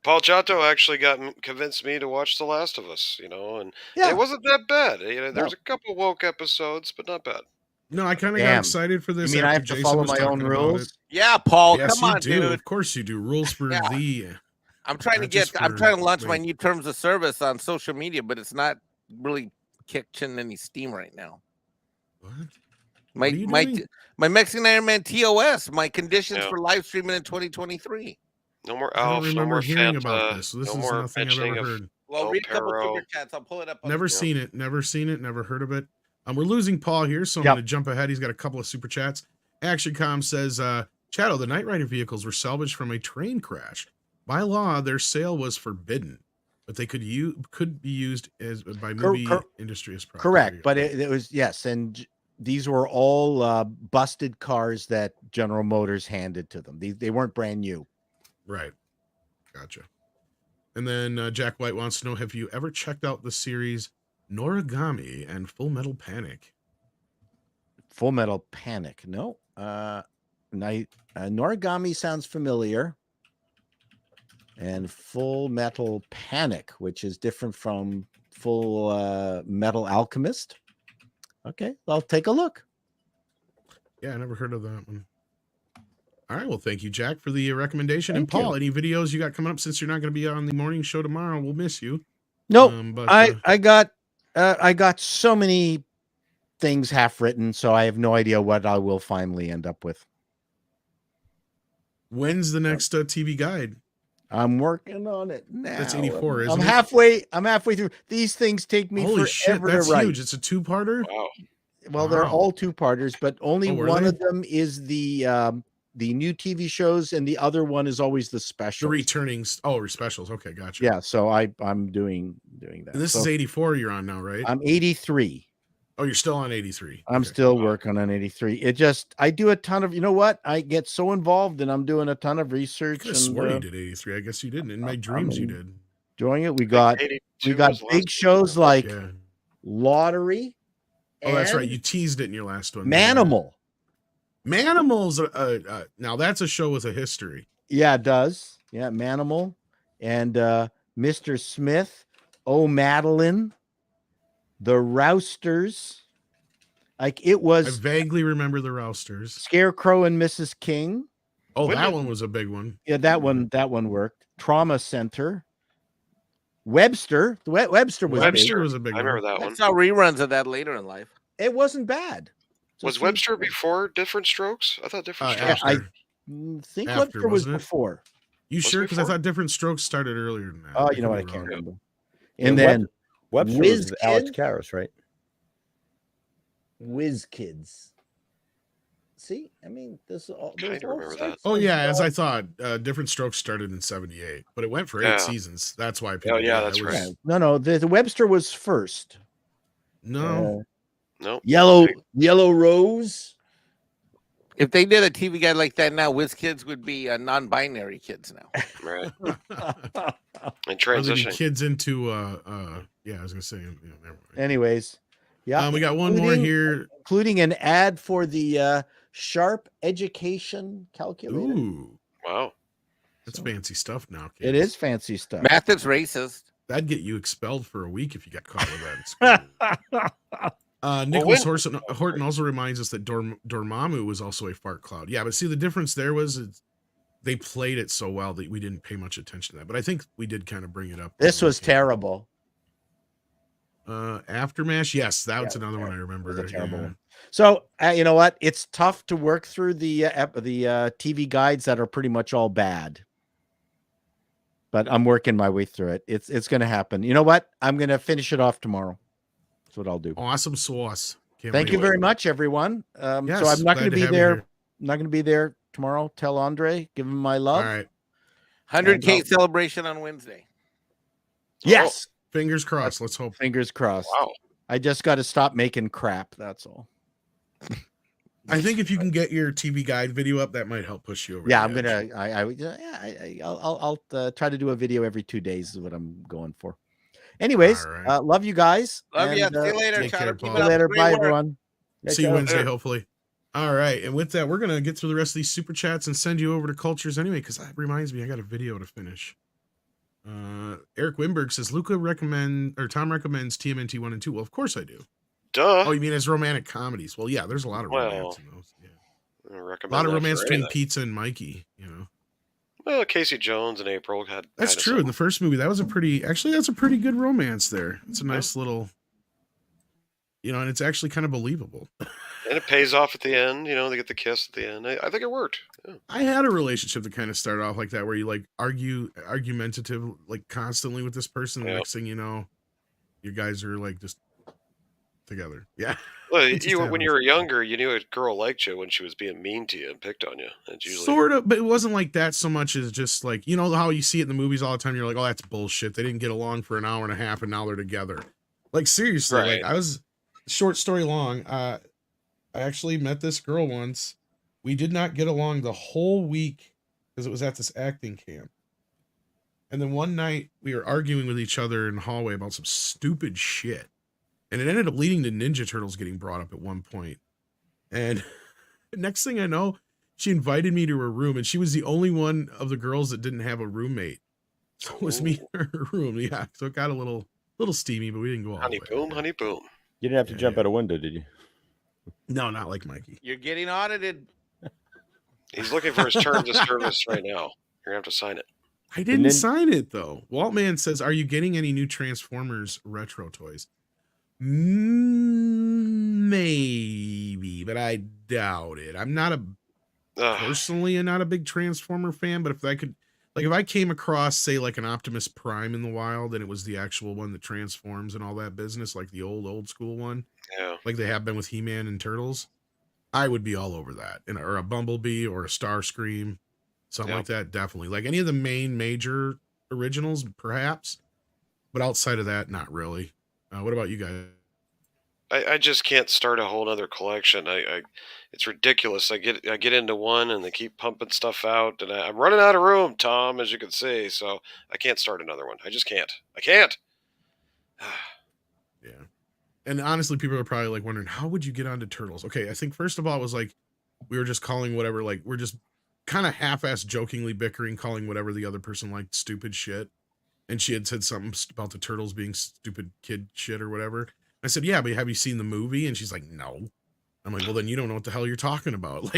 Paul Chato actually convinced me to watch The Last of Us, and Yeah. it wasn't that bad. There's No. a couple woke episodes, but not bad. No, I kind of got Damn. excited for You this. mean I after have to Jason follow was my own talking about rules? it. Yeah, Paul, Yes, come on, you do. dude. Of course you do. Rules for Yeah. the. I'm trying to Not just I'm for- trying to launch my wait. new terms of service on social media, but it's not really catching any steam right now. What? My What are you my doing? my Mexican Iron Man TOS, my conditions Yeah. for live streaming in 2023. No more I don't Alf, no remember more hearing Fanta, about this. So this no is more nothing I've mentioning ever of heard. Well, Oh, read a couple Perro. super chats. I'll pull it up. on Never the- seen it. Never seen it. Never heard of it. We're losing Paul here, so I'm Yep. going to jump ahead. He's got a couple of super chats. ActionCom says, Chato, the Knight Rider vehicles were salvaged from a train crash. By law, their sale was forbidden, but they could be used as by movie industry as property. Correct. But it was, yes. And these were all busted cars that General Motors handed to them. They weren't brand new. Right. Gotcha. And then Jack White wants to know, have you ever checked out the series Noragami and Full Metal Panic? Full Metal Panic. No. Noragami sounds familiar. And Full Metal Panic, which is different from Full Metal Alchemist. Okay, I'll take a look. Yeah, I never heard of that one. All right, well, thank you, Jack, for the recommendation. And Thank Paul, you. any videos you got coming up since you're not going to be on the morning show tomorrow? We'll miss you. Nope. But I got so many things half written, so I have no idea what I will finally end up with. when's the next TV guide? I'm working on it now. That's 84, I'm isn't it? halfway through. These things take me Holy shit, forever that's to write. huge. It's a two-parter? Wow. Well, they're Wow. all two-parters, but only Oh, were one they? of them is the new TV shows, and the other one is always the The special. returning specials. Okay, gotcha. Yeah, so I'm doing that. And this So is 84 you're on now, right? I'm 83. Oh, you're still on 83. I'm Okay. still working on 83. I do a ton of, you know what? I get so involved and I'm doing a ton of I research could have and sworn you did 83. I guess you didn't. In my dreams, you did. doing it. We got 82 big was last shows one. like Yeah. Lottery. Oh, that's right. and You teased it in your last one. Manimal. Manimal's now that's a show with a history. Yeah, it does. Yeah, Manimal and Mr. Smith, Oh Madeline, The Rousters. Like it I was vaguely remember the Rousters. Scarecrow and Mrs. King. Oh, When that did- one was a big one. Yeah, that one worked. Trauma Center. Webster. Webster was Webster big. was a big I one. remember that I one. saw reruns of that later in life. It wasn't bad. It's a Was few- Webster before Different Strokes? I thought Different Yeah, Strokes. after. think After, Webster was wasn't it? before. You Was it sure? Because I before? thought Different Strokes started earlier than that. Oh, you know could what? I be can't wrong. remember. Yeah, And then Webster Whiz was Alex Kid? Karras, right? Whiz Kids. See, I mean, there's all Kinda remember that. sorts Oh of, yeah, as I thought, Different Strokes started in '78, but it went for 8 Yeah. seasons. That's why people. yeah, it that's was- right. No, the Webster was first. No, Nope. Yellow Rose. If they did a TV guide like that now, Whiz Kids would be non-binary kids now. Right. Uh, And Or they be transitioning. kids into yeah, I was gonna say. Never mind. Anyways, yeah. We got one more including- here. including an ad for the Sharp Education Calculator. Ooh, Wow. that's fancy stuff now. It kids. is fancy stuff. Math is racist. That'd get you expelled for a week if you got caught with that in school. Nicholas Horton also reminds us that Dormammu was also a fart cloud. Yeah, but see, the difference there was they played it so well that we didn't pay much attention to that. But I think we did kind of bring it up. This was terrible. Aftermath. Yes, that was Yeah, another one I remember. It was a terrible yeah. one. So you know what? It's tough to work through the TV guides that are pretty much all bad. But I'm working my way through it. It's going to happen. You know what? I'm going to finish it off tomorrow. That's what I'll do. Awesome sauce. Can't Thank wait. you very much, everyone. So Yes, I'm not going glad to be have you there. here. I'm not going to be there tomorrow. Tell Andre, give him my All love. right. 100K celebration on Wednesday. Yes. Fingers crossed. Let's hope. Fingers crossed. Wow. I just got to stop making crap. That's all. I think if you can get your TV guide video up, that might help push you over. Yeah, the I'm edge. gonna. I'll try to do a video every 2 days. Is what I'm going for. Anyways, All right. love you guys. Love you. and, See you later, take Tyler. care, Keep Paul. it See you up. later. Great Bye, work. everyone. See you Ciao. Wednesday, hopefully. All right, and with that, we're gonna get through the rest of these super chats and send you over to Cultures anyway, because that reminds me, I got a video to finish. Eric Wimberg says Tom recommends TMNT 1 and 2. Well, of course I do. Duh. Oh, you mean as romantic comedies? Well, yeah, there's a lot of Well, romance in those. Yeah. I A recommend lot of that romance for between anything. Pizza and Mikey. You know, Well, Casey Jones and April had. that's had true. In the first movie, that's a pretty good romance there. It's a nice little, and it's actually kind of believable. And it pays off at the end. They get the kiss at the end. I think it worked. Yeah. I had a relationship that kind of started off like that, where you like argumentative, like constantly with this person. The Yeah. next thing you know, you guys are like just together. Yeah. Well, It just when happens. you were younger, you knew a girl liked you when she was being mean to you and picked on you. It's usually Sort of, but it wasn't like that so much as just like, how you see it in the movies all the time. You're like, oh, that's bullshit. They didn't get along for an hour and a half and now they're together. Like, seriously, Right. like short story long. I actually met this girl once. We did not get along the whole week because it was at this acting camp. And then one night we were arguing with each other in the hallway about some stupid shit. And it ended up leading to Ninja Turtles getting brought up at one point. And next thing I know, she invited me to her room, and she was the only one of the girls that didn't have a roommate. So it was me in her room. Yeah. So it got a little steamy, but we didn't go all honey the way. boom, honey boom. You didn't have to Yeah, jump yeah. out a window, did you? No, not like Mikey. You're getting audited. He's looking for his terms of service right now. You're gonna have to sign it. I didn't then- sign it though. Waltman says, "Are you getting any new Transformers retro toys?" Maybe, but I doubt it. I'm not personally not a big Transformer fan, but if I could, like, if I came across, say, like an Optimus Prime in the wild, and it was the actual one that transforms and all that business, like the old school one, Yeah. like they have been with He-Man and Turtles, I would be all over that. Or a Bumblebee or a Starscream, something Yeah. like that. Definitely, like any of the main major originals, perhaps, but outside of that, not really. What about you guys? I just can't start a whole other collection. It's ridiculous. I get into one and they keep pumping stuff out, and I'm running out of room, Tom, as you can see. So I can't start another one. I just can't. I can't. Yeah. And honestly, people are probably like wondering, how would you get onto Turtles? Okay, I think first of all, it was like we were just calling whatever, like we're just kind of half-ass jokingly bickering, calling whatever the other person liked stupid shit. And she had said something about the Turtles being stupid kid shit or whatever. I said, yeah, but have you seen the movie? And she's like, no. I'm like, well, then you don't know what the hell you're talking about.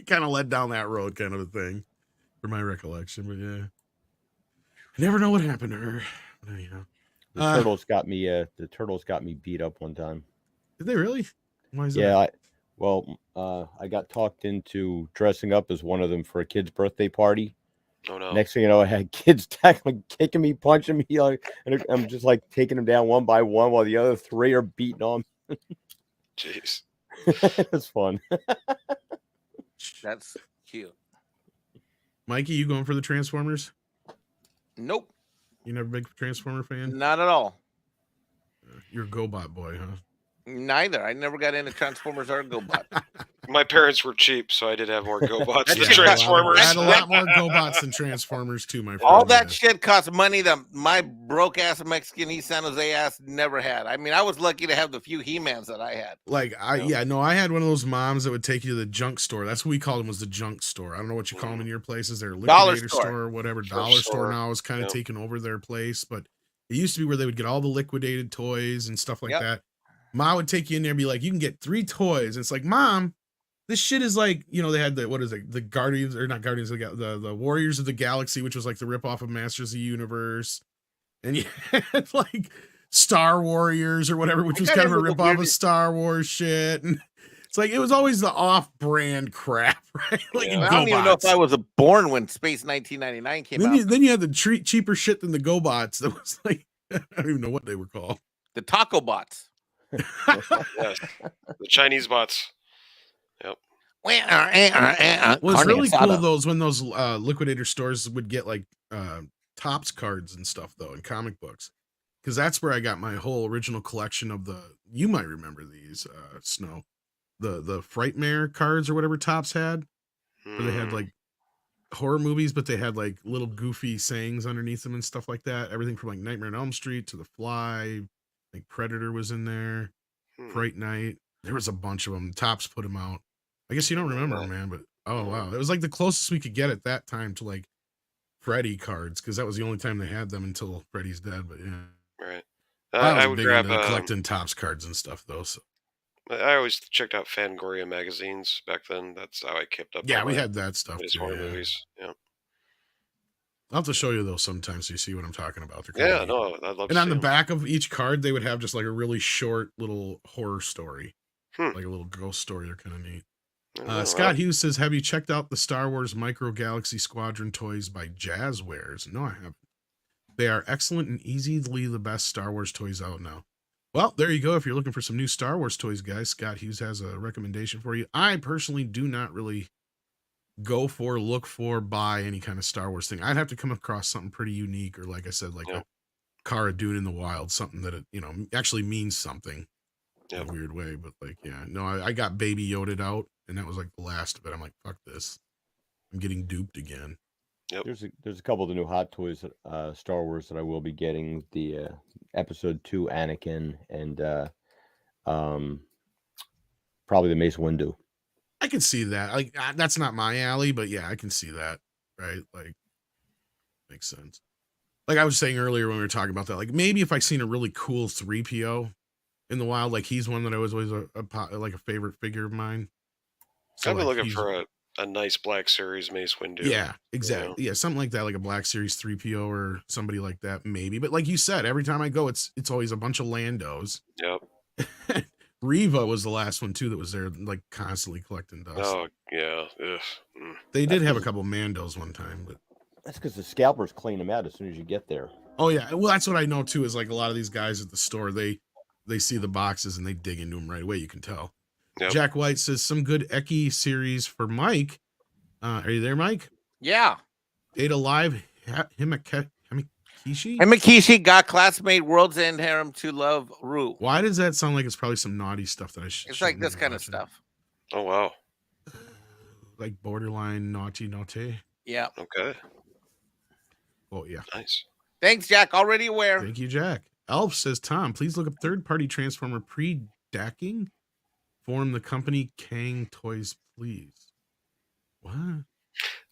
kind of led down that road, kind of a thing, for my recollection. But yeah, I never know what happened to her. But anyhow, The turtles got me. The turtles got me beat up one time. did they really? Why is that? Yeah. I got talked into dressing up as one of them for a kid's birthday party. Oh no. Next thing you know, I had kids tackling, kicking me, punching me, and I'm just like taking them down one by one while the other three are beating on me. Jeez. It was fun. That's cute. Mikey, you going for the Transformers? Nope, You never big Transformer fan? not at all. You're a GoBot boy, huh? Neither. I never got into Transformers or GoBot. My parents were cheap, so I did have more GoBots than Yeah, Transformers. I had a lot more GoBots than Transformers too, my friend. All that yeah. shit costs money that my broke ass Mexican East San Jose ass never had. I mean, I was lucky to have the few He-Mans that I had. Like I had one of those moms that would take you to the junk store. That's what we called them, was the junk store. I don't know what you call them in your places. They're Dollar liquidator store. store or whatever. Thrift Dollar store store. now is kind of Yep. taking over their place, but it used to be where they would get all the liquidated toys and stuff like Yep. that. Ma would take you in there and be like, you can get 3 toys. And it's like, Mom, this shit is like, they had the Guardians, or not Guardians, the Warriors of the Galaxy, which was like the ripoff of Masters of the Universe. And you had like Star Warriors or whatever, which I was got kind of a into the ripoff of weirdest- Star Wars shit. And it's like, it was always the off-brand crap, right? Like Yeah. in I don't even know if GoBots. I was born when Space 1999 came out. Then you had the cheaper shit than the GoBots. That was like, I don't even know what they were called. The Taco Bots. Yes. The Chinese bots. What's really cool though is when those liquidator stores would get like Topps cards and stuff though, and comic books, because that's where I got my whole original collection of you might remember these, Snow, the Frightmare cards or whatever Topps had, where they had like horror movies, but they had like little goofy sayings underneath them and stuff like that. Everything from like Nightmare on Elm Street to The Fly, like Predator was in there, Fright Night. There was a bunch of them. Topps put them out. I guess you don't remember them, man, but oh wow, it was like the closest we could get at that time to like Freddy cards, because that was the only time they had them until Freddy's dead. But yeah, Right. I was I would big grab. into collecting Topps cards and stuff though. So I always checked out Fangoria magazines back then. That's how I kept up. yeah, on we my had that stuff latest too. horror Yeah. movies. Yeah. I'll have to show you those sometime so you see what I'm talking about. They're kinda Yeah. neat. No, I'd love to. And on see the 'em. back of each card, they would have just like a really short little horror story, Hmm. like a little ghost story. They're kind of neat. Oh, Scott wow. Hughes says, have you checked out the Star Wars Micro Galaxy Squadron toys by Jazzwares? No, I haven't. They are excellent and easily the best Star Wars toys out now. Well, there you go. If you're looking for some new Star Wars toys, guys, Scott Hughes has a recommendation for you. I personally do not really look for, buy any kind of Star Wars thing. I'd have to come across something pretty unique, or like I said, like Yeah. a Cara Dune in the wild, something that it, actually means something in Yep. a weird way. But like, yeah, no, I got Baby Yoda'd out, and that was like the last of it. I'm like, fuck this. I'm getting duped again. There's a couple of the new Hot Toys Star Wars that I will be getting. The Episode 2 Anakin and probably the Mace Windu. I can see that. Like, that's not my alley, but yeah, I can see that. Right? Like, makes sense. Like I was saying earlier when we were talking about that, like maybe if I seen a really cool 3PO in the wild, like he's one that I was always like a favorite figure of mine. So I've been like, looking for a nice Black Series Mace Windu. yeah, exactly. Yeah, something like that, like a Black Series 3PO or somebody like that, maybe. But like you said, every time I go, it's always a bunch of Landos. Yep. Riva was the last one too that was there, like constantly collecting dust. Oh yeah. Ugh. Mm. They did have a couple Mandos one time, but That's because the scalpers clean them out as soon as you get there. oh yeah, well that's what I know too. Is like a lot of these guys at the store, they see the boxes and they dig into them right away. You can tell. Yep. Jack White says some good Eki series for Mike. Are you there, Mike? Yeah. Data Live, Himikishi. Himikishi got classmate World's End Harem to Love Rue. Why does that sound like it's probably some naughty stuff that I should? It's like this kind of stuff. Oh wow. Like borderline naughty. Yeah. Okay. Oh yeah. Nice. Thanks, Jack. Already aware. Thank you, Jack. Elf says, Tom, please look up third-party Transformer pre-decking. Form the company Kang Toys, please. What?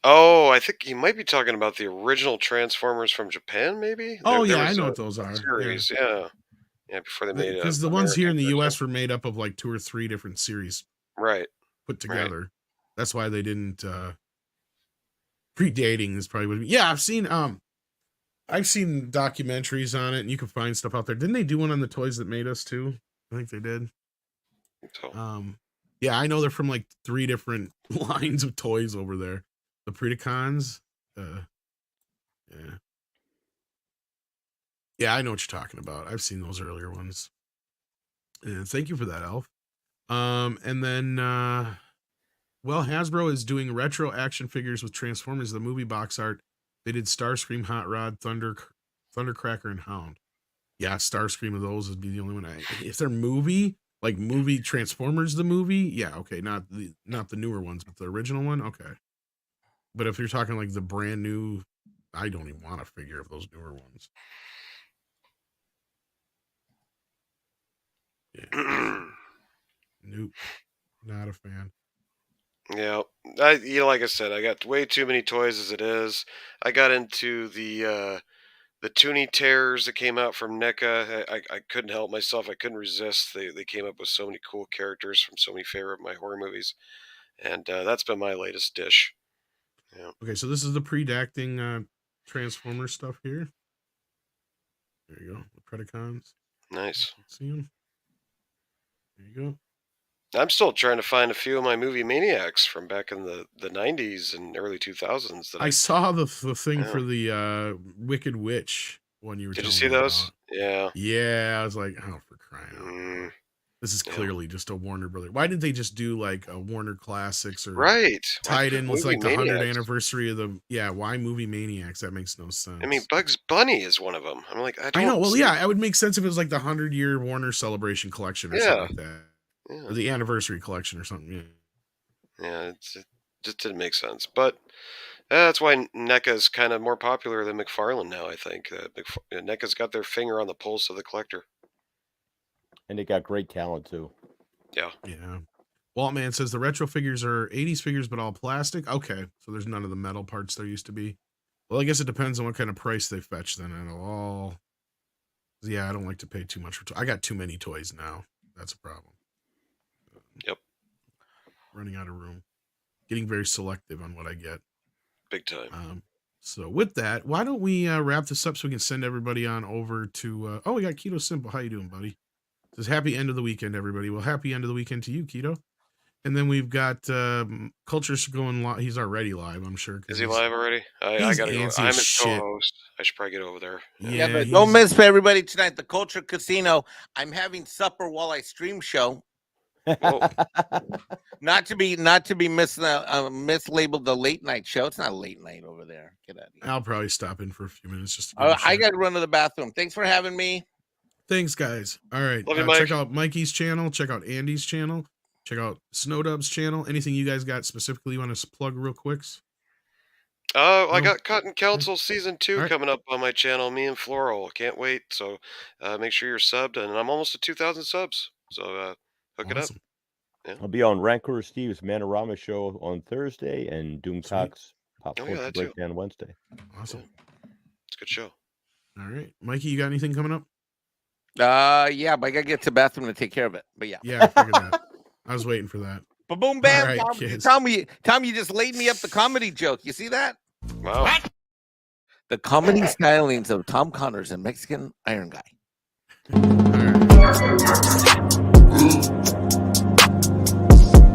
Oh, I think you might be talking about the original Transformers from Japan, maybe. Oh There yeah, I was know a what those are. Series, yeah. Yeah, before they made it. Because the ones here in the U.S. were made up of like 2 or 3 different series Right. put together. That's why they didn't. Predating is probably what. Yeah, I've seen documentaries on it, and you can find stuff out there. Didn't they do one on the Toys That Made Us too? I think they did. So, Yeah, I know they're from like 3 different lines of toys over there. The Predacons. Yeah, I know what you're talking about. I've seen those earlier ones. And thank you for that, Elf. And then Hasbro is doing retro action figures with Transformers, the movie box art. They did Starscream, Hot Rod, Thundercracker, and Hound. Yeah, Starscream of those would be the only one. If they're movie Transformers, the movie, yeah, okay, not the newer ones, but the original one, okay. But if you're talking like the brand new, I don't even want a figure of those newer ones. Yeah. Nope, not a fan. Yeah, like I said, I got way too many toys as it is. I got into the Toonie Terrors that came out from NECA. I couldn't help myself. I couldn't resist. They came up with so many cool characters from so many favorite of my horror movies, and that's been my latest dish. Yeah. Okay, so this is the predacting Transformer stuff here. There you go, the Predacons. Nice. See them? There you go. I'm still trying to find a few of my movie maniacs from back in the 90s and early 2000s. I saw the thing for the Wicked Witch one you were Did you telling see me those? about. Yeah. Yeah, I was like, oh, for crying out loud. This is clearly just a Warner Brother. Why didn't they just do like a Warner Classics or tied in with like the 100th anniversary of the why Movie Maniacs? That makes no sense. I mean, Bugs Bunny is one of them. I'm like, I know. Well, yeah, it would make sense if it was like the 100-year Warner Celebration collection or something like that. Yeah. Or the anniversary collection or something. Yeah, it just didn't make sense. But that's why NECA is kind of more popular than McFarlane now, I think. NECA's got their finger on the pulse of the collector. And they got great talent, too. Yeah. Yeah. Waltman says the retro figures are 80s figures, but all plastic. Okay. So there's none of the metal parts there used to be. Well, I guess it depends on what kind of price they fetch then. I don't like to pay too much for toys. I got too many toys now. That's a problem. Yep. Running out of room. Getting very selective on what I get. Big time. So with that, why don't we wrap this up so we can send everybody on over to we got Keto Simple. How you doing, buddy? Says happy end of the weekend, everybody. Well, happy end of the weekend to you, Keto. And then we've got Culture's going live. He's already live, I'm sure. Is he live already? I gotta go. I'm his co-host. I should probably get over there. Yeah, but don't miss for everybody tonight. The Culture Casino. I'm having supper while I stream show. Not to be mislabeled the late night show. It's not late night over there. Get out of here. I'll probably stop in for a few minutes just to I got to run to the bathroom. Thanks for having me. Thanks, guys. All right. Love you, Mike. Check out Mikey's channel. Check out Andy's channel. Check out Snowdub's channel. Anything you guys got specifically you want to plug real quicks? I got Cotton Council Season 2 coming up on my channel, me and Floral. Can't wait. So make sure you're subbed. And I'm almost at 2,000 subs. So hook it up. Yeah. I'll be on Rancor Steve's Manorama show on Thursday and Doomcock's Pop Culture Breakdown Wednesday. Awesome. It's a good show. All right. Mikey, you got anything coming up? Yeah, but I got to get to the bathroom to take care of it. But yeah. Yeah, I figured that. I was waiting for that. But boom, bam. Right, Tom, you just laid me up the comedy joke. You see that? Wow. What? The comedy stylings of Tom Connors and Mexican Iron Guy. All right.